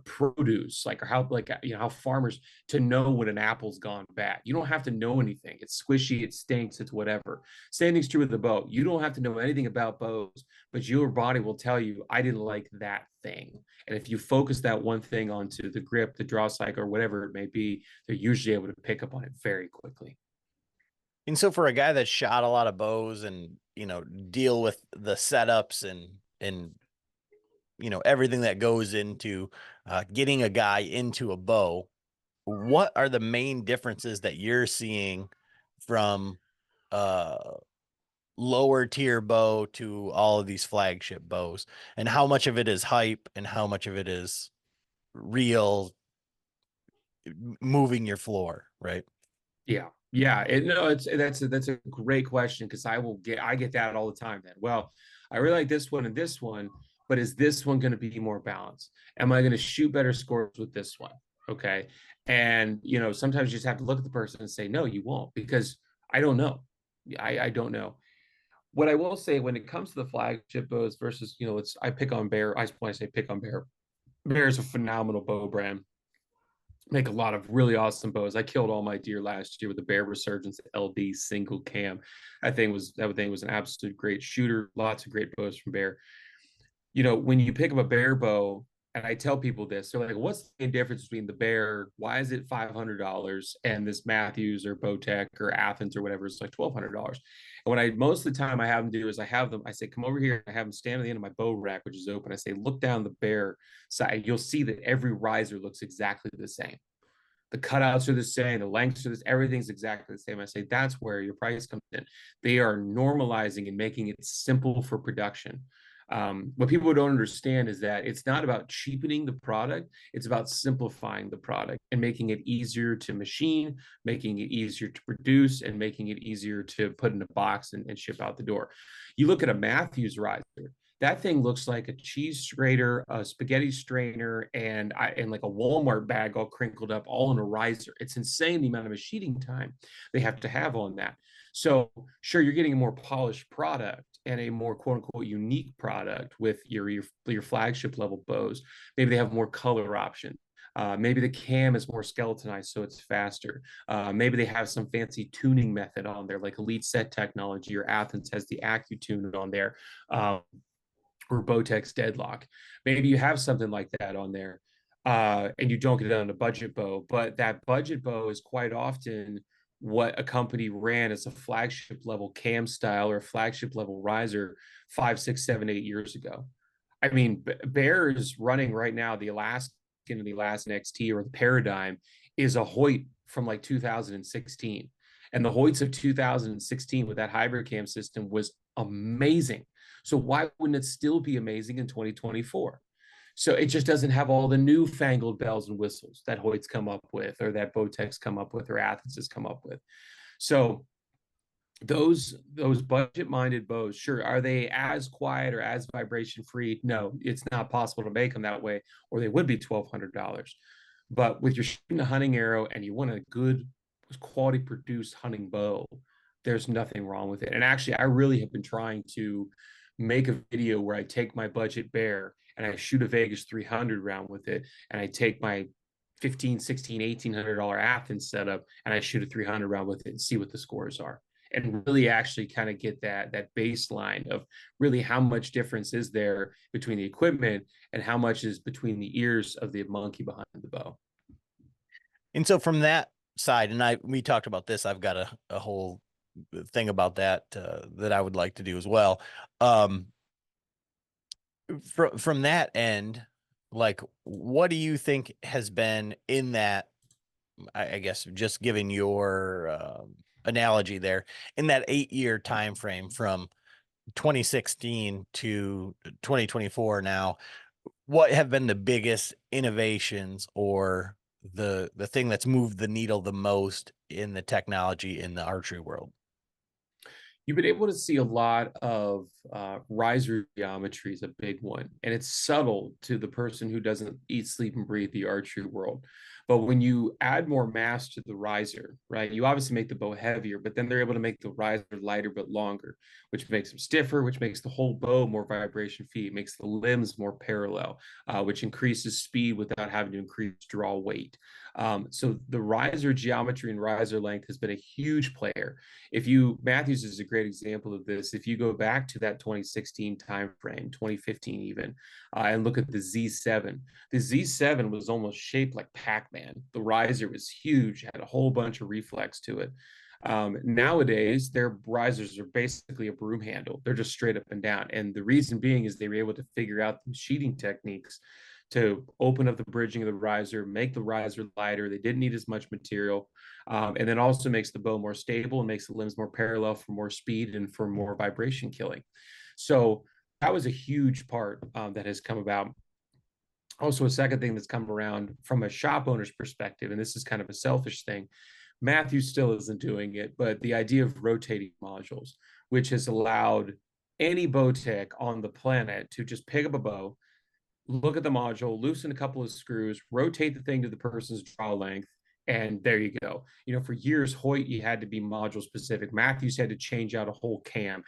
produce, like, or how, like, how farmers, to know when an apple's gone bad. You don't have to know anything. It's squishy, it stinks, it's whatever. Same thing's true with the bow. You don't have to know anything about bows, but your body will tell you, I didn't like that thing. And if you focus that one thing onto the grip, the draw cycle, or whatever it may be, they're usually able to pick up on it very quickly. And so for a guy that shot a lot of bows and, deal with the setups and everything that goes into getting a guy into a bow, what are the main differences that you're seeing from uh lower tier bow to all of these flagship bows, and how much of it is hype and how much of it is real moving your floor, right? Yeah. Yeah. No, that's a great question, because I get that all the time then. Well, I really like this one and this one, but is this one going to be more balanced? Am I going to shoot better scores with this one? Okay. And sometimes you just have to look at the person and say, no, you won't, because I don't know. I don't know. What I will say, when it comes to the flagship bows versus, I pick on Bear. When I say pick on Bear, Bear is a phenomenal bow brand, make a lot of really awesome bows. I killed all my deer last year with the Bear Resurgence LD single cam. That thing was an absolute great shooter. Lots of great bows from Bear. When you pick up a Bear bow, and I tell people this, they're like, "What's the main difference between the Bear? Why is it $500 and this Matthews or Bowtech or Athens or whatever is like $1,200?" And what I most of the time I have them do is I say, "Come over here." I have them stand at the end of my bow rack, which is open. I say, "Look down the Bear side. You'll see that every riser looks exactly the same. The cutouts are the same, the lengths are this, everything's exactly the same." I say that's where your price comes in. They are normalizing and making it simple for production. What people don't understand is that it's not about cheapening the product, it's about simplifying the product and making it easier to machine, making it easier to produce, and making it easier to put in a box and ship out the door. You look at a Matthews riser, that thing looks like a cheese grater, a spaghetti strainer, and like a Walmart bag all crinkled up, all in a riser. It's insane the amount of machining time they have to have on that. So sure, you're getting a more polished product and a more quote unquote unique product with your flagship level bows. Maybe they have more color options. Maybe the cam is more skeletonized, so it's faster. Maybe they have some fancy tuning method on there, like Elite Set Technology, or Athens has the AccuTune on there. Or Bowtech's Deadlock. Maybe you have something like that on there, and you don't get it on a budget bow, but that budget bow is quite often what a company ran as a flagship level cam style or flagship level riser 5, 6, 7, 8 years ago. I mean, Bear is running right now the Alaskan and the Alaskan XT, or the Paradigm, is a Hoyt from like 2016. And the Hoyts of 2016 with that hybrid cam system was amazing. So why wouldn't it still be amazing in 2024? So it just doesn't have all the newfangled bells and whistles that Hoyt's come up with, or that Bowtech's come up with, or Athens has come up with. So those budget minded bows, sure, are they as quiet or as vibration free? No, it's not possible to make them that way, or they would be $1,200. But with your shooting a hunting arrow and you want a good quality produced hunting bow, there's nothing wrong with it. And actually, I really have been trying to make a video where I take my budget Bear and I shoot a Vegas 300 round with it, and I take my 15, 16, $1,800 Athens setup and I shoot a 300 round with it and see what the scores are, and really actually kind of get that baseline of really how much difference is there between the equipment and how much is between the ears of the monkey behind the bow. And so from that side, and we talked about this, I've got a whole thing about that that I would like to do as well. From that end, like, what do you think has been in that, I guess, just giving your analogy there, in that 8-year time frame from 2016 to 2024 now, what have been the biggest innovations or the thing that's moved the needle the most in the technology in the archery world? You've been able to see a lot of riser geometry is a big one, and it's subtle to the person who doesn't eat, sleep, and breathe the archery world. But when you add more mass to the riser, right, you obviously make the bow heavier, but then they're able to make the riser lighter but longer, which makes them stiffer, which makes the whole bow more vibration free, makes the limbs more parallel, which increases speed without having to increase draw weight. So the riser geometry and riser length has been a huge player. If you Matthews is a great example of this. If you go back to that 2016 timeframe, 2015 even, and look at the Z7 was almost shaped like Pac-Man. The riser was huge, had a whole bunch of reflex to it. Nowadays, their risers are basically a broom handle. They're just straight up and down. And the reason being is they were able to figure out the sheeting techniques to open up the bridging of the riser, make the riser lighter. They didn't need as much material. And then also makes the bow more stable and makes the limbs more parallel for more speed and for more vibration killing. So that was a huge part that has come about. Also, a second thing that's come around from a shop owner's perspective, and this is kind of a selfish thing, Matthew still isn't doing it, but the idea of rotating modules, which has allowed any bow tech on the planet to just pick up a bow, look at the module, loosen a couple of screws, rotate the thing to the person's draw length, and there you go. You know, for years, Hoyt, you had to be module specific. Matthews had to change out a whole cam.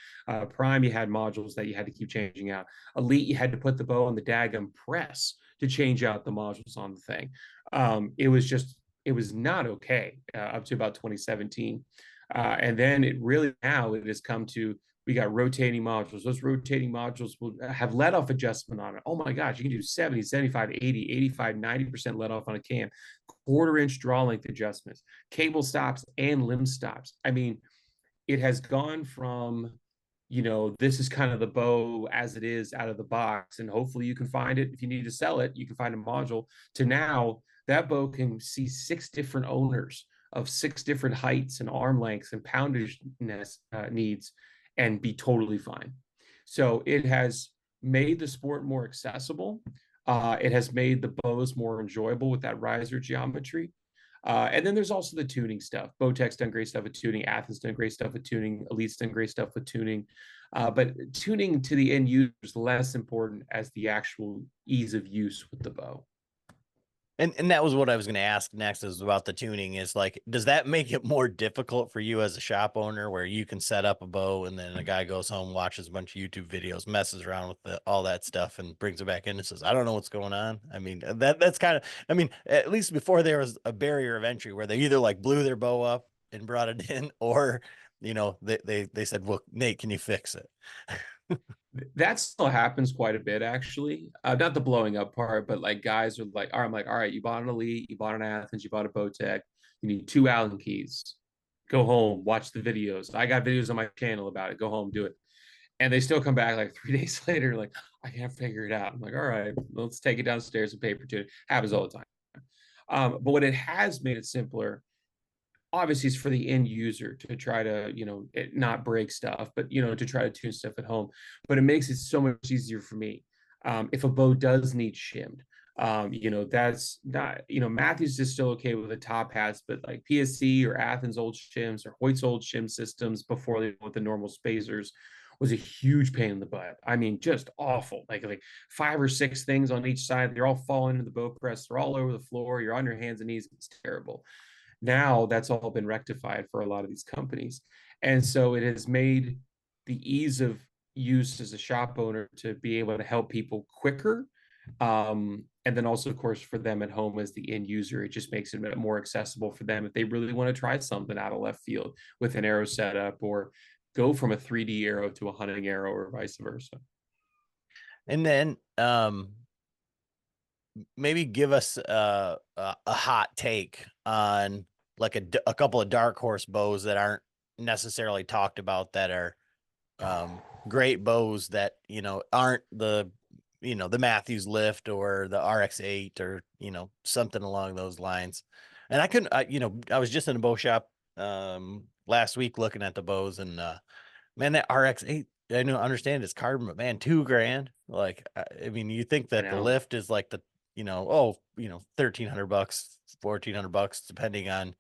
Prime, you had modules that you had to keep changing out. Elite, you had to put the bow on the daggum press to change out the modules on the thing. It was not okay up to about 2017. And then it has come to, we got rotating modules. Those rotating modules will have let off adjustment on it. Oh my gosh, you can do 70, 75, 80, 85, 90% let off on a cam. Quarter-inch draw length adjustments, cable stops and limb stops. I mean, it has gone from, this is kind of the bow as it is out of the box, and hopefully you can find it. If you need to sell it, you can find a module, to now that bow can see 6 different owners of 6 different heights and arm lengths and poundage needs and be totally fine. So it has made the sport more accessible. It has made the bows more enjoyable with that riser geometry. And then there's also the tuning stuff. Bowtech's done great stuff with tuning. Athens done great stuff with tuning. Elite's done great stuff with tuning. But tuning to the end user is less important as the actual ease of use with the bow. And that was what I was going to ask next, is about the tuning. Is like, does that make it more difficult for you as a shop owner, where you can set up a bow and then a guy goes home, watches a bunch of YouTube videos, messes around with all that stuff, and brings it back in and says, I don't know what's going on. I mean, that's kind of, I mean, at least before there was a barrier of entry where they either like blew their bow up and brought it in, or, they said, well, Nate, can you fix it? That still happens quite a bit, actually. Not the blowing up part, but like guys are like, all right, I'm like, all right, you bought an Elite, you bought an Athens, you bought a Bowtech, you need 2 Allen keys. Go home, watch the videos. I got videos on my channel about it. Go home, do it. And they still come back like 3 days later, like, I can't figure it out. I'm like, all right, let's take it downstairs and paper tune it. Happens all the time. But what it has made it simpler, obviously, is for the end user to try to, not break stuff, but, to try to tune stuff at home. But it makes it so much easier for me. If a bow does need shimmed, that's not, Matthews is still okay with the top hats, but like PSC or Athens old shims or Hoyt's old shim systems before they with the normal spacers was a huge pain in the butt. I mean, just awful. Like 5 or 6 things on each side. They're all falling into the bow press. They're all over the floor. You're on your hands and knees. It's terrible. Now that's all been rectified for a lot of these companies. And so it has made the ease of use as a shop owner to be able to help people quicker. And then also, of course, for them at home as the end user, it just makes it more accessible for them if they really want to try something out of left field with an arrow setup, or go from a 3D arrow to a hunting arrow, or vice versa. And then, maybe give us a hot take on like a couple of dark horse bows that aren't necessarily talked about, that are great bows that, aren't the, the Matthews lift or the RX-8 or, something along those lines. And I couldn't, I was just in a bow shop last week looking at the bows, and man, that RX-8, I know, understand it's carbon, but man, $2,000. Like, I mean, you think I that the know. lift is like the, 1,300 bucks, 1,400 bucks, depending on,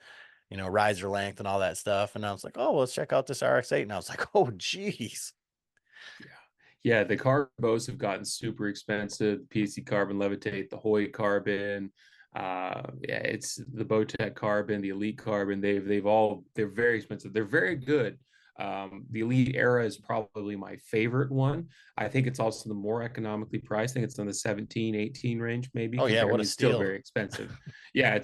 riser length and all that stuff. And I was like, oh, let's check out this RX-8. And I was like, oh, geez. Yeah. Yeah, the carbon bows have gotten super expensive. PC carbon levitate, the Hoyt carbon. Yeah, it's the Bowtech carbon, the Elite carbon. They're very expensive. They're very good. The Elite Era is probably my favorite one. I think it's also the more economically priced. I think it's in the 17, 18 range, maybe Oh, yeah, compared. I what mean, a it's still steal. very expensive. Yeah,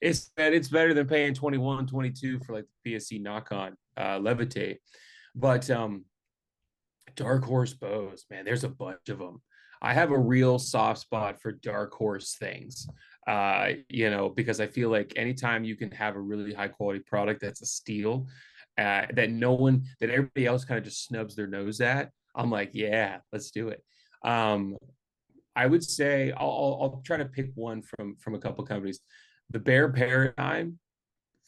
it's better than paying 21, 22 for like the PSC knock-on levitate. But dark horse bows, man, there's a bunch of them. I have a real soft spot for dark horse things. Because I feel like anytime you can have a really high quality product that's a steal, that everybody else kind of just snubs their nose at, I'm like, yeah, let's do it. Um, I would say I'll try to pick one from a couple companies. The Bear Paradigm,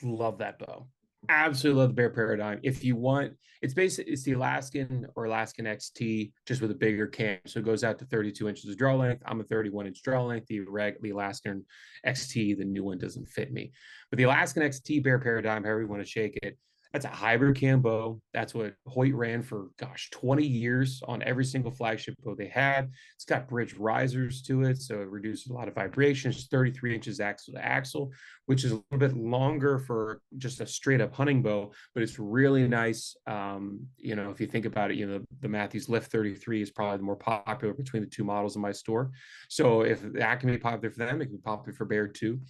love that bow. Absolutely love the Bear Paradigm. If you want, it's the Alaskan XT, just with a bigger cam. So it goes out to 32 inches of draw length. I'm a 31-inch draw length. The Alaskan XT, the new one, doesn't fit me. But the Alaskan XT Bear Paradigm, however you want to shake it, that's a hybrid cam bow. That's what Hoyt ran for, 20 years on every single flagship bow they had. It's got bridge risers to it, so it reduces a lot of vibrations. 33 inches axle to axle, which is a little bit longer for just a straight up hunting bow, but it's really nice. If you think about it, the Matthews Lift 33 is probably the more popular between the two models in my store. So if that can be popular for them, it can be popular for Bear too.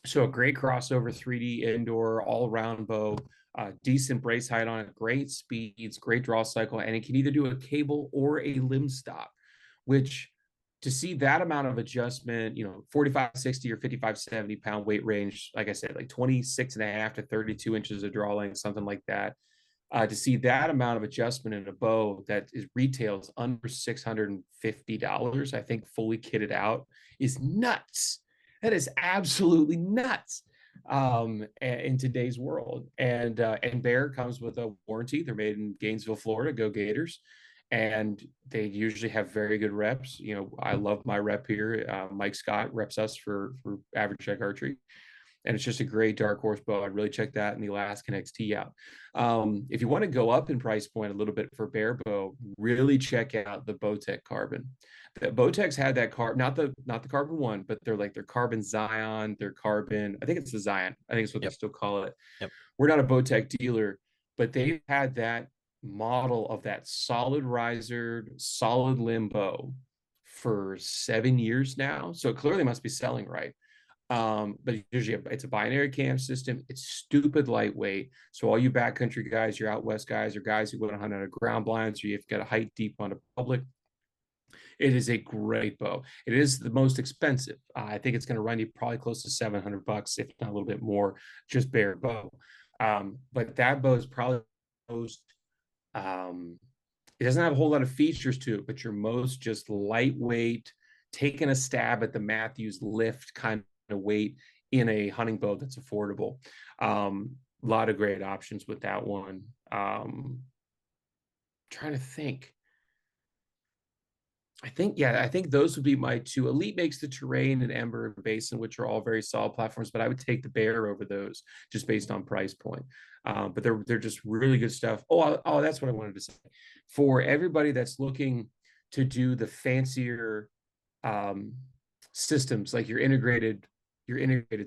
So a great crossover 3D indoor all around bow, decent brace height on it, great speeds, great draw cycle, and it can either do a cable or a limb stop, which to see that amount of adjustment, 45, 60 or 55, 70 pound weight range, like I said, like 26 and a half to 32 inches of draw length, something like that. To see that amount of adjustment in a bow that is retails under $650, I think fully kitted out, is nuts. That is absolutely nuts in today's world. And Bear comes with a warranty. They're made in Gainesville, Florida. Go Gators! And they usually have very good reps. I love my rep here. Mike Scott reps us for Average Check Archery, and it's just a great dark horse bow. I'd really check that in the Alaskan XT out. If you want to go up in price point a little bit for bear bow, really check out the Bowtech Carbon. The Bowtech's had that not the Carbon One, but they're like their Carbon Zion, their Carbon. I think it's the Zion. I think it's what they Yep. still call it. Yep. We're not a Bowtech dealer, but they've had that model of that solid riser, solid limb bow for 7 years now. So it clearly must be selling right. But usually it's a binary cam system. It's stupid lightweight. So all you backcountry guys, your out west guys, or guys who want to hunt on a ground blind, so you've got to hike deep on a public. It is a great bow. It is the most expensive. I think it's going to run you probably close to $700, if not a little bit more, just bare bow. But that bow is probably most. It doesn't have a whole lot of features to it, but your most just lightweight, taking a stab at the Matthews lift kind of weight in a hunting bow that's affordable. A lot of great options with that one. Trying to think. I think those would be my two. Elite makes the Terrain and Ember and Basin, which are all very solid platforms, but I would take the Bear over those just based on price point. But they're just really good stuff. Oh, that's what I wanted to say. For everybody that's looking to do the fancier systems, like your integrated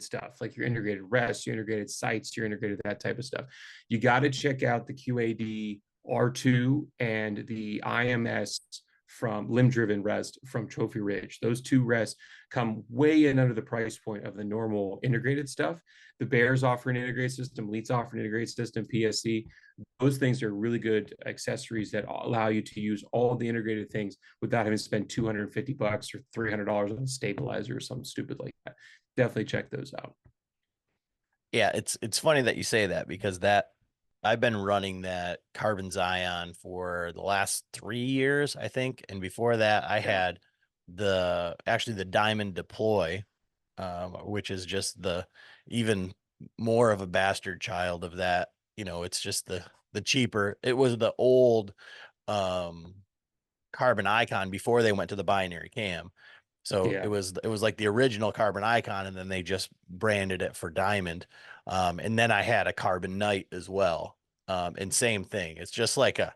stuff, like your integrated rest, your integrated sights, your integrated that type of stuff, you got to check out the QAD R2 and the IMS from limb driven rest from Trophy Ridge. Those two rests come way in under the price point of the normal integrated stuff. The Bears offer an integrated system, Elites offer an integrated system, PSC. Those things are really good accessories that allow you to use all the integrated things without having to spend $250 or $300 on a stabilizer or something stupid like that. Definitely check those out. Yeah, it's funny that you say that, because that I've been running that Carbon Zion for the last 3 years, I think. And before that, I Yeah. had the Diamond Deploy, which is just the even more of a bastard child of that. It's just the cheaper. It was the old um Carbon Icon before they went to the binary cam. So it Yeah. was like the original Carbon Icon, and then they just branded it for Diamond. And then I had a Carbon Knight as well. And same thing. It's just like a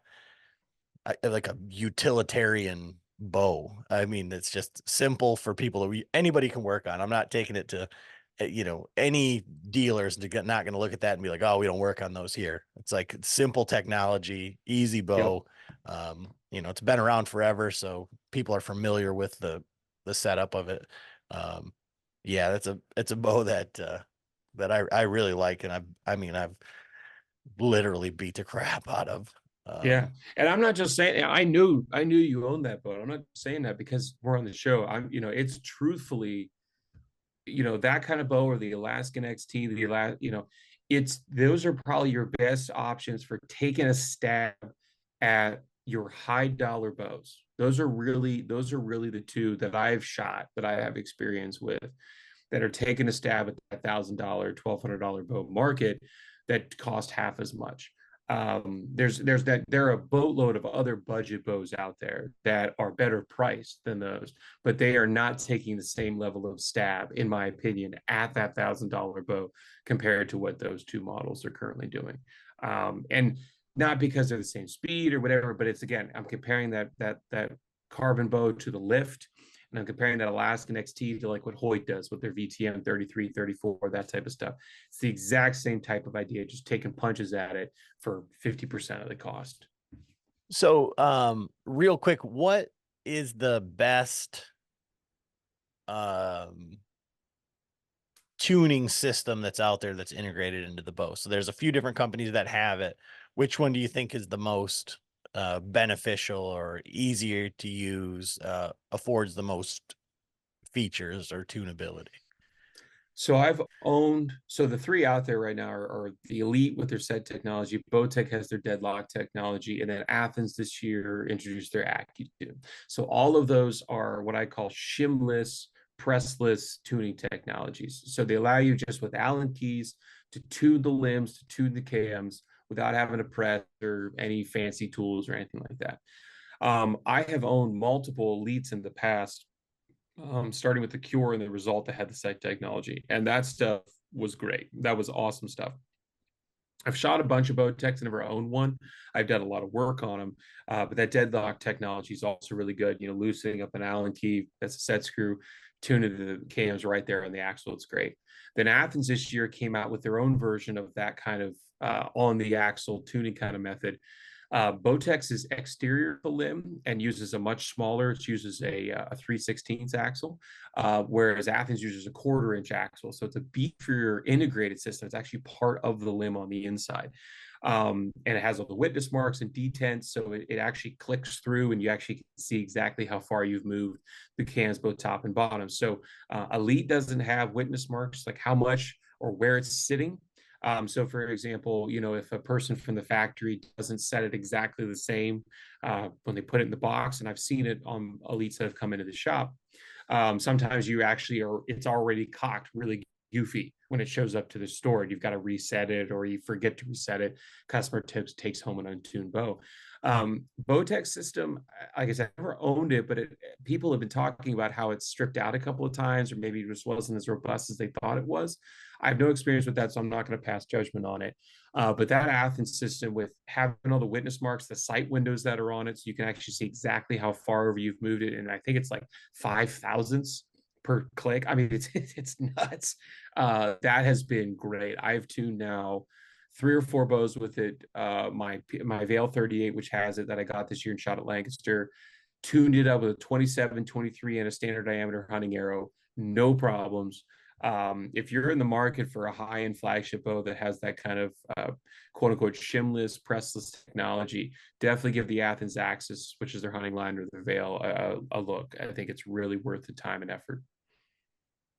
utilitarian bow. I mean, it's just simple for people anybody can work on. I'm not taking it to, any dealers not going to look at that and be like, oh, we don't work on those here. It's like simple technology, easy Yep. bow. It's been around forever, so people are familiar with the setup of it. Um, yeah, it's a bow that I really like, and I've literally beat the crap out of. Yeah. Um, And I'm not just saying I knew you owned that boat. I'm not saying that because we're on the show. It's truthfully, that kind of bow or the Alaskan XT, it's those are probably your best options for taking a stab at your high dollar bows. Those are really the two that I've shot that I have experience with that are taking a stab at that $1,000, $1,200 boat market that cost half as much. There's that there are a boatload of other budget bows out there that are better priced than those, but they are not taking the same level of stab, in my opinion, at that $1,000 bow compared to what those two models are currently doing. And not because they're the same speed or whatever, but it's again, I'm comparing that carbon bow to the lift, and I'm comparing that Alaskan XT to like what Hoyt does with their VTM 33, 34, that type of stuff. It's the exact same type of idea, just taking punches at it for 50% of the cost. So, real quick, what is the best um tuning system that's out there that's integrated into the bow? So there's a few different companies that have it. Which one do you think is the most beneficial or easier to use, affords the most features or tunability? So the three out there right now are the Elite with their set technology. Bowtech has their deadlock technology, and then Athens this year introduced their AccuTune. So all of those are what I call shimless, pressless tuning technologies. So they allow you just with Allen keys to tune the limbs, to tune the cams without having to press or any fancy tools or anything like that. I have owned multiple Elites in the past, starting with the Cure and the Result that had the site technology. And that stuff was great. That was awesome stuff. I've shot a bunch of Bowtechs. I never owned one. I've done a lot of work on them, but that deadlock technology is also really good. Loosening up an Allen key, that's a set screw, tuning the cams right there on the axle. It's great. Then Athens this year came out with their own version of that kind of on the axle tuning kind of method. Botex is exterior to limb and uses a much smaller. It uses a 3/16 axle, whereas Athens uses a 1/4 inch axle. So it's a beefier integrated system. It's actually part of the limb on the inside. And it has all the witness marks and detents, so it actually clicks through, and you actually can see exactly how far you've moved the cans, both top and bottom. So Elite doesn't have witness marks, like how much or where it's sitting. So, for example, if a person from the factory doesn't set it exactly the same when they put it in the box, and I've seen it on Elites that have come into the shop, sometimes it's already cocked really goofy when it shows up to the store. You've got to reset it, or you forget to reset it. Customer tips takes home an untuned bow. Bowtech system, like I said, I never owned it, but people have been talking about how it's stripped out a couple of times, or maybe it just wasn't as robust as they thought it was. I have no experience with that, so I'm not going to pass judgment on it. But that Athens system, with having all the witness marks, the sight windows that are on it, so you can actually see exactly how far over you've moved it, and I think it's like 5 thousandths per click. I mean, it's nuts. That has been great. I've tuned now 3 or 4 bows with it. My Veil 38, which has it, that I got this year and shot at Lancaster, tuned it up with a 27, 23 and a standard diameter hunting arrow. No problems. If you're in the market for a high-end flagship bow that has that kind of quote unquote shimless, pressless technology, definitely give the Athens Axis, which is their hunting line, or the Veil, a look. I think it's really worth the time and effort.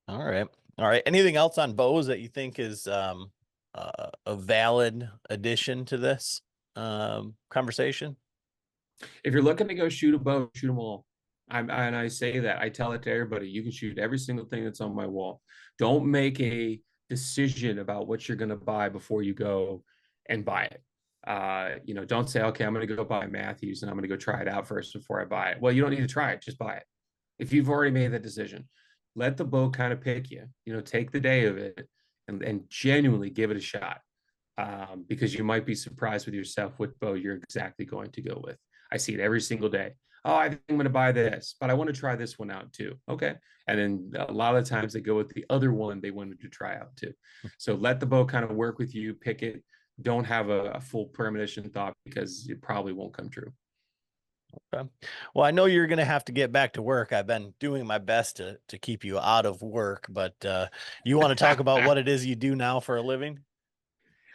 All right. All right. Anything else on bows that you think is a valid addition to this conversation? If you're looking to go shoot a bow, shoot them all. And I say that, I tell it to everybody. You can shoot every single thing that's on my wall. Don't make a decision about what you're going to buy before you go and buy it. Don't say, okay, I'm going to go buy Matthews and I'm going to go try it out first before I buy it. Well, you don't need to try it. Just buy it. If you've already made that decision, let the bow kind of pick you. Take the day of it and genuinely give it a shot, because you might be surprised with yourself what bow you're exactly going to go with. I see it every single day. Oh, I think I'm going to buy this, but I want to try this one out too. Okay. And then a lot of the times they go with the other one they wanted to try out too. So let the bow kind of work with you, pick it. Don't have a full premonition thought, because it probably won't come true. Okay. Well, I know you're going to have to get back to work. I've been doing my best to keep you out of work, but you want to talk about what it is you do now for a living?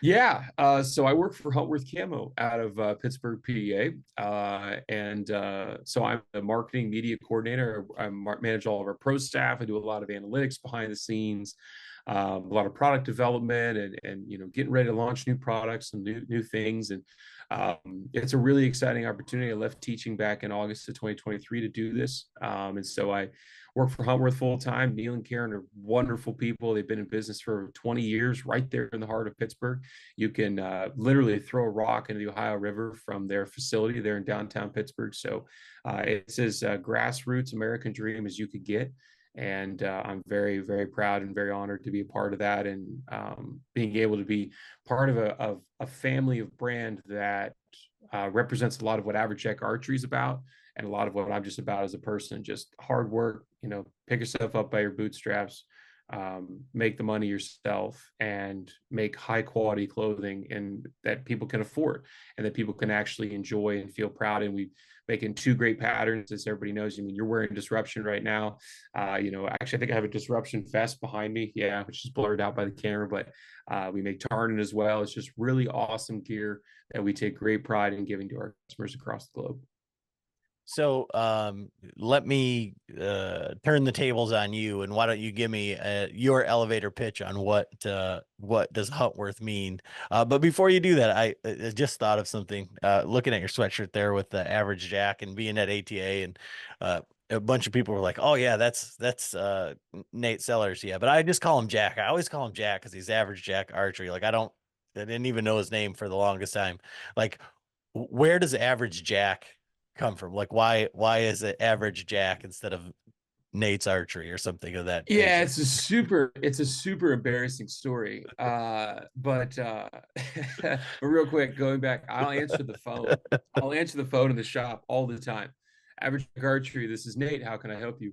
Yeah, so I work for Huntworth Camo out of Pittsburgh, PA, and so I'm the marketing media coordinator. I manage all of our pro staff. I do a lot of analytics behind the scenes, a lot of product development, and getting ready to launch new products and new things. And it's a really exciting opportunity. I left teaching back in August of 2023 to do this, and so I work for Huntworth full time. Neil and Karen are wonderful people. They've been in business for 20 years, right there in the heart of Pittsburgh. You can literally throw a rock into the Ohio River from their facility there in downtown Pittsburgh. So it's as grassroots American dream as you could get. And I'm very, very proud and very honored to be a part of that, and being able to be part of a family of brand that represents a lot of what Average Jack Archery is about, and a lot of what I'm just about as a person. Just hard work, pick yourself up by your bootstraps, make the money yourself, and make high quality clothing and that people can afford and that people can actually enjoy and feel proud. And we making two great patterns, as everybody knows. I mean, you're wearing Disruption right now. Actually, I think I have a Disruption vest behind me. Yeah, which is blurred out by the camera, but we make Tartan as well. It's just really awesome gear that we take great pride in giving to our customers across the globe. So let me turn the tables on you, and why don't you give me your elevator pitch on what does Huntworth mean? But before you do that, I just thought of something. Looking at your sweatshirt there with the Average Jack and being at ATA, and a bunch of people were like, "Oh yeah, that's Nate Sellers." Yeah, but I just call him Jack. I always call him Jack because he's Average Jack Archery. Like I didn't even know his name for the longest time. Like, where does Average Jack come from? Like, why is it Average Jack instead of Nate's Archery or something of that Yeah, nature? it's a super embarrassing story. But but real quick, going back, I'll answer the phone. I'll answer the phone in the shop all the time. Average Archery, this is Nate. How can I help you?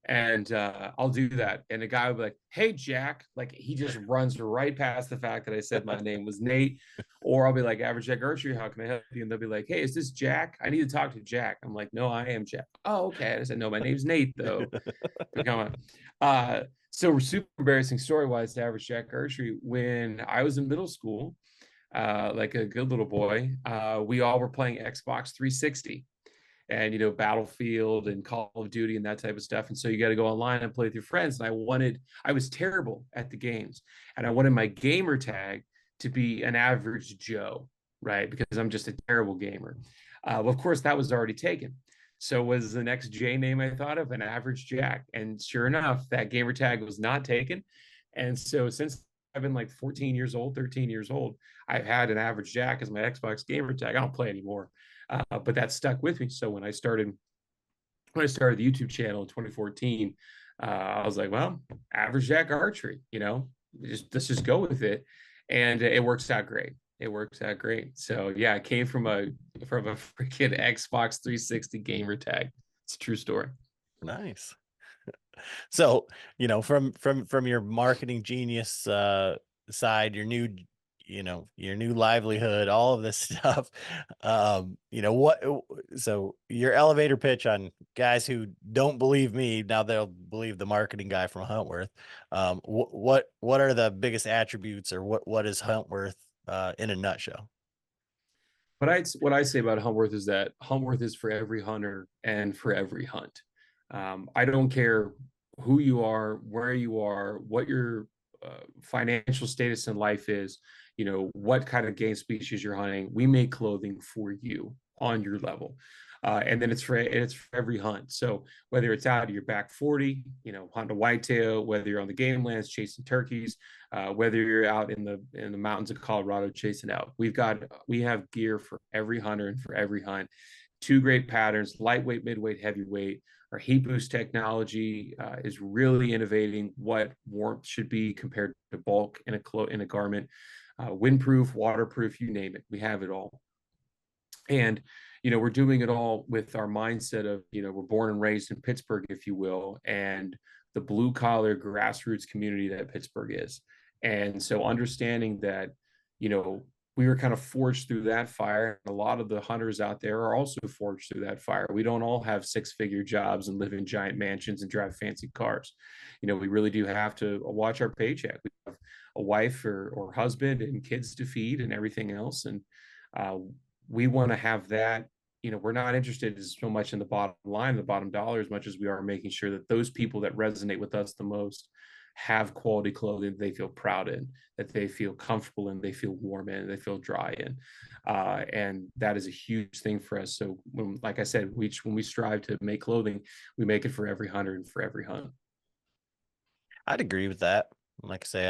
And I'll do that. And the guy will be like, "Hey, Jack," like he just runs right past the fact that I said my name was Nate. Or I'll be like, "Average Jack Archery, how can I help you?" And they'll be like, "Hey, is this Jack? I need to talk to Jack." I'm like, "No, I am Jack." "Oh, okay." I said, "No, my name's Nate though." But come on. So super embarrassing story wise to Average Jack Archery. When I was in middle school, like a good little boy, we all were playing Xbox 360 and Battlefield and Call of Duty and that type of stuff. And so you got to go online and play with your friends. And I was terrible at the games, and I wanted my gamer tag to be an average Joe, right? Because I'm just a terrible gamer. Well, of course, that was already taken. So was the next J name I thought of an Average Jack, and sure enough, that gamer tag was not taken. And so since I've been like 14 years old, 13 years old, I've had an Average Jack as my Xbox gamer tag. I don't play anymore, but that stuck with me. So when I started the YouTube channel in 2014, I was like, well, Average Jack Archery, let's just go with it, and it works out great. It works out great. So yeah, it came from a freaking Xbox 360 gamer tag. It's a true story. Nice. So, from your marketing genius side, your new livelihood, all of this stuff. What so your elevator pitch on guys who don't believe me, now they'll believe the marketing guy from Huntworth. What are the biggest attributes, or what is Huntworth in a nutshell? What I say about Huntworth is that Huntworth is for every hunter and for every hunt. I don't care who you are, where you are, what your financial status in life is, what kind of game species you're hunting. We make clothing for you on your level. And then it's for every hunt. So whether it's out of your back 40, hunting a whitetail, whether you're on the game lands chasing turkeys, whether you're out in the mountains of Colorado chasing elk, we have gear for every hunter and for every hunt. Two great patterns: lightweight, midweight, heavyweight. Our heat boost technology is really innovating what warmth should be compared to bulk in a garment. Windproof, waterproof, you name it, we have it all. And we're doing it all with our mindset of, we're born and raised in Pittsburgh, if you will, and the blue collar grassroots community that Pittsburgh is. And so understanding that, we were kind of forged through that fire. A lot of the hunters out there are also forged through that fire. We don't all have six-figure jobs and live in giant mansions and drive fancy cars. We really do have to watch our paycheck. We have a wife or husband and kids to feed and everything else. And we want to have that. We're not interested so much in the bottom line, the bottom dollar, as much as we are making sure that those people that resonate with us the most have quality clothing they feel proud in, that they feel comfortable in, they feel warm in, they feel dry in. And that is a huge thing for us. So like I said, when we strive to make clothing, we make it for every hunter and for every hunt. I'd agree with that. Like I say,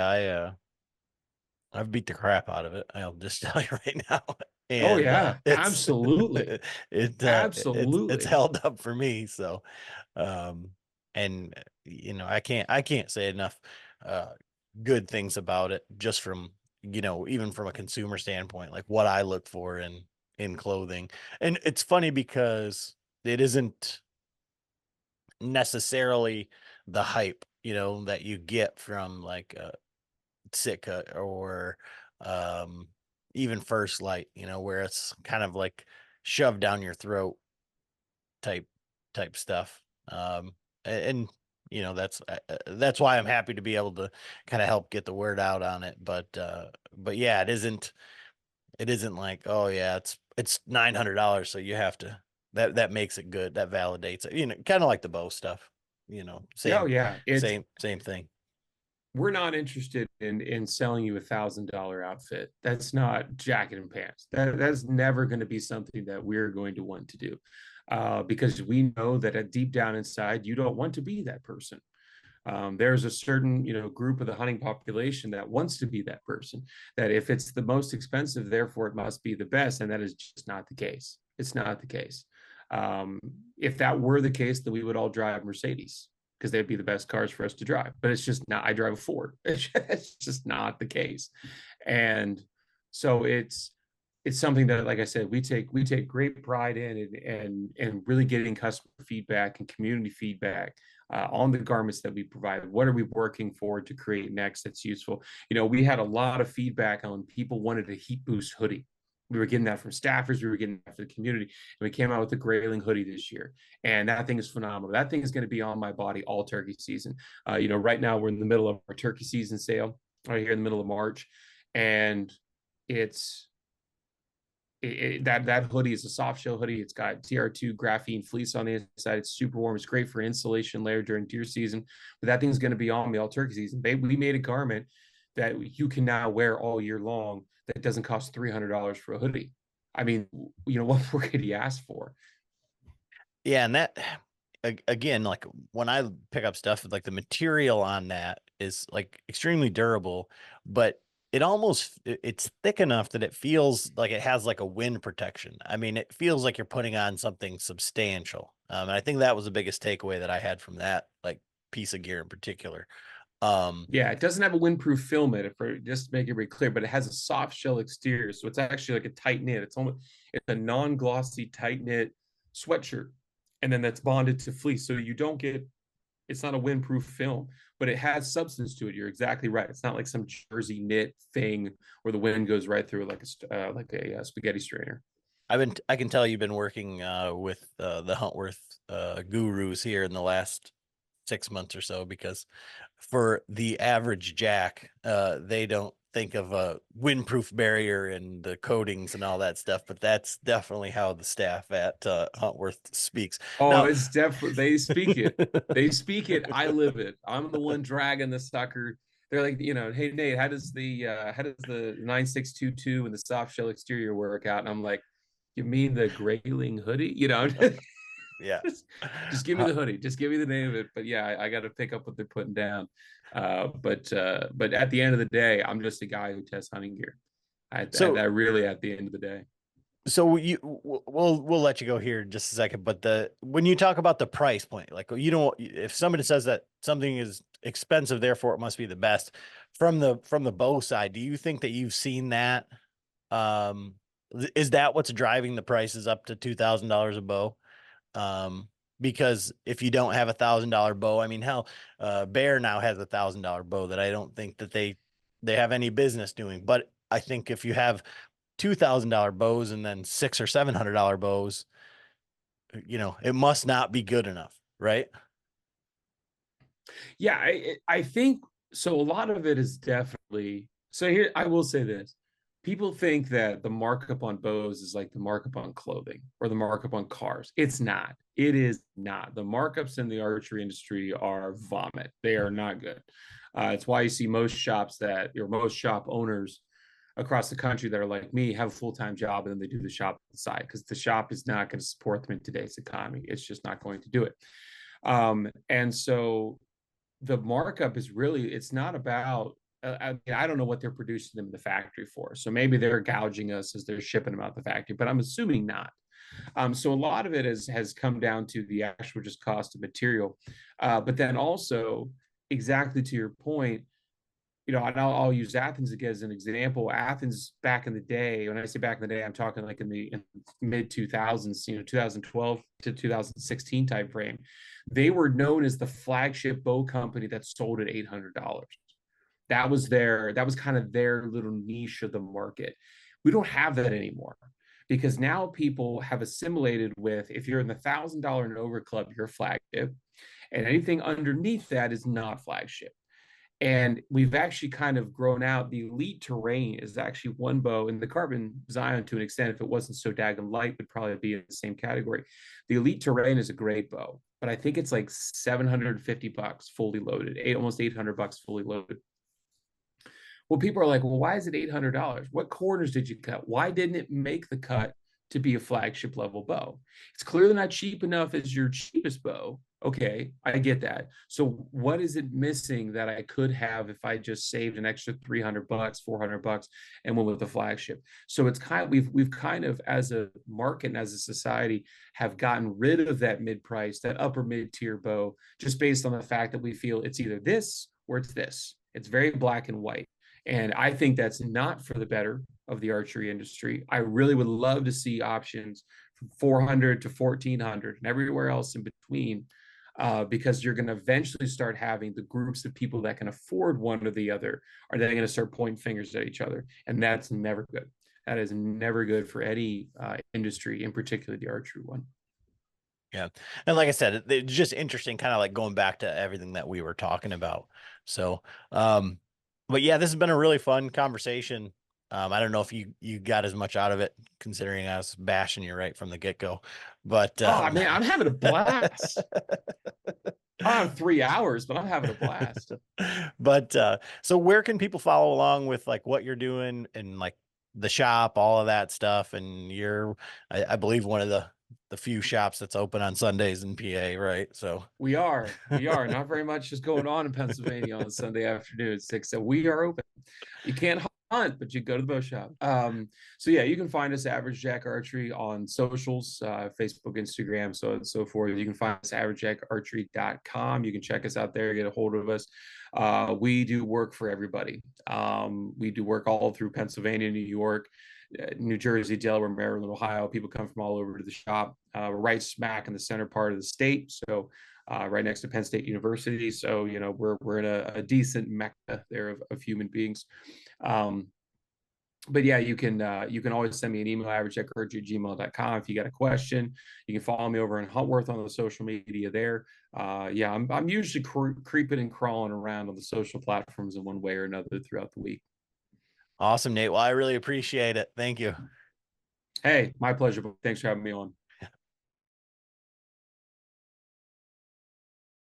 I've beat the crap out of it. I'll just tell you right now. Oh And yeah, it's absolutely. it's Absolutely. held up for me. So um and I can't say enough uh good things about it, just from even from a consumer standpoint, like what I look for in clothing. And it's funny because it isn't necessarily the hype that you get from like Sitka or um even First Light, where it's kind of like shoved down your throat type stuff. And that's why I'm happy to be able to kind of help get the word out on it. But yeah, it isn't like, oh yeah, it's $900, so you have to, that makes it good, that validates it, kind of like the bow stuff, Oh same yeah, same thing. we're not interested in selling you $1,000 outfit. That's not jacket and pants. That's never going to be something that we're going to want to do, because we know that deep down inside you don't want to be that person. There's a certain group of the hunting population that wants to be that person. That if it's the most expensive, therefore it must be the best, and that is just not the case. It's not the case. Um, if that were the case, then we would all drive Mercedes because they'd be the best cars for us to drive. But it's just not. I drive a Ford. It's just not the case. And so it's something that, like I said, we take great pride in, and really getting customer feedback and community feedback on the garments that we provide. What are we working for to create next that's useful? We had a lot of feedback on people wanted a heat boost hoodie. We were getting that from staffers. We were getting that from the community. And we came out with the Grayling hoodie this year. And that thing is phenomenal. That thing is going to be on my body all turkey season. Right now we're in the middle of our turkey season sale right here in the middle of March. And it's that hoodie is a soft shell hoodie. It's got TR2 graphene fleece on the inside. It's super warm. It's great for insulation layer during deer season. But that thing's going to be on me all turkey season. We made a garment that you can now wear all year long that doesn't cost $300 for a hoodie. I mean, what more could you ask for? Yeah, and that, again, like when I pick up stuff, like the material on that is like extremely durable, but it's thick enough that it feels like it has like a wind protection. I mean, it feels like you're putting on something substantial. And I think that was the biggest takeaway that I had from that like piece of gear in particular. Um, Yeah, it doesn't have a windproof film in it, for just to make it very clear, but it has a soft shell exterior, so it's actually like a tight knit. It's a non-glossy tight knit sweatshirt, and then that's bonded to fleece, so you don't get. It's not a windproof film, but it has substance to it. You're exactly right. It's not like some jersey knit thing where the wind goes right through like a spaghetti strainer. I can tell you've been working with the Huntworth gurus here in the last 6 months or so, because for the average Jack, they don't think of a windproof barrier and the coatings and all that stuff, but that's definitely how the staff at Huntworth speaks. Oh, Now, it's definitely they speak it. They speak it. I live it. I'm the one dragging the sucker. they're like, hey Nate, how does the 9622 and the soft shell exterior work out? And I'm like, you mean the Grayling hoodie? Yeah. just give me the hoodie. Just give me the name of it. But yeah, I got to pick up what they're putting down. But at the end of the day, I'm just a guy who tests hunting gear. I So really, at the end of the day. we'll let you go here in just a second, but when you talk about the price point, like if somebody says that something is expensive, therefore it must be the best from the bow side, do you think that you've seen that? Um, is that what's driving the prices up to $2,000 a bow? Um, because if you don't have $1,000 bow, I mean, hell, Bear now has $1,000 bow that I don't think that they have any business doing. But I think if you have $2,000 bows and then $600 or $700 bows, it must not be good enough, right? Yeah, I think so. A lot of it is definitely so. Here, I will say this: people think that the markup on bows is like the markup on clothing or the markup on cars. It's not. It is not. The markups in the archery industry are vomit. They are not good. It's why you see most shop owners across the country that are like me have a full-time job and then they do the shop on the side because the shop is not going to support them in today's economy. It's just not going to do it. And so the markup is really, it's not about, I don't know what they're producing them in the factory for. So maybe they're gouging us as they're shipping them out the factory, but I'm assuming not. So a lot of it has come down to the actual just cost of material. But then also, exactly to your point, and I'll use Athens again as an example. Athens back in the day, when I say back in the day, I'm talking like in the mid 2000s, 2012 to 2016 type frame. They were known as the flagship bow company that sold at $800. That was kind of their little niche of the market. We don't have that anymore because now people have assimilated with, if you're in the $1,000 and over club, you're flagship, and anything underneath that is not flagship. And we've actually kind of grown out. The elite terrain is actually one bow, and the carbon Zion, to an extent, if it wasn't so daggum light, would probably be in the same category. The elite terrain is a great bow, but I think it's like $750 fully loaded, almost $800 fully loaded. Well, people are like, well, why is it $800? What corners did you cut? Why didn't it make the cut to be a flagship level bow? It's clearly not cheap enough as your cheapest bow. Okay, I get that. So what is it missing that I could have if I just saved an extra $300, $400 and went with the flagship? So it's kind of, we've kind of, as a market and as a society, have gotten rid of that mid-price, that upper mid-tier bow, just based on the fact that we feel it's either this or it's this. It's very black and white. And I think that's not for the better of the archery industry. I really would love to see options from 400 to 1400 and everywhere else in between, because you're going to eventually start having the groups of people that can afford one or the other are then going to start pointing fingers at each other. And that's never good. That is never good for any industry, in particular the archery one. Yeah. And like I said, it's just interesting, kind of like going back to everything that we were talking about. So, but yeah, this has been a really fun conversation. I don't know if you got as much out of it, considering I was bashing you right from the get-go, but Oh man, I'm having a blast. I don't have 3 hours, but I'm having a blast. but so where can people follow along with like what you're doing and like the shop, all of that stuff? And I believe one of the few shops that's open on Sundays in PA, right? So We are not very much is going on in Pennsylvania on a Sunday afternoon, 6. So we are open. You can't hunt, but you go to the bow shop. So yeah, you can find us Average Jack Archery on socials, Facebook, Instagram, so on and so forth. You can find us averagjackarchery.com. You can check us out there, get a hold of us. We do work for everybody. We do work all through Pennsylvania, New York, New Jersey, Delaware, Maryland, Ohio. People come from all over to the shop. We're right smack in the center part of the state, so right next to Penn State University. So we're in a decent mecca there of human beings. But yeah, you can always send me an email, averagejackcourage@gmail.com, if you got a question. You can follow me over in Huntworth on the social media there. Yeah, I'm usually creeping and crawling around on the social platforms in one way or another throughout the week. awesome, Nate. Well, I really appreciate it. Thank you. Hey, my pleasure. Thanks for having me on.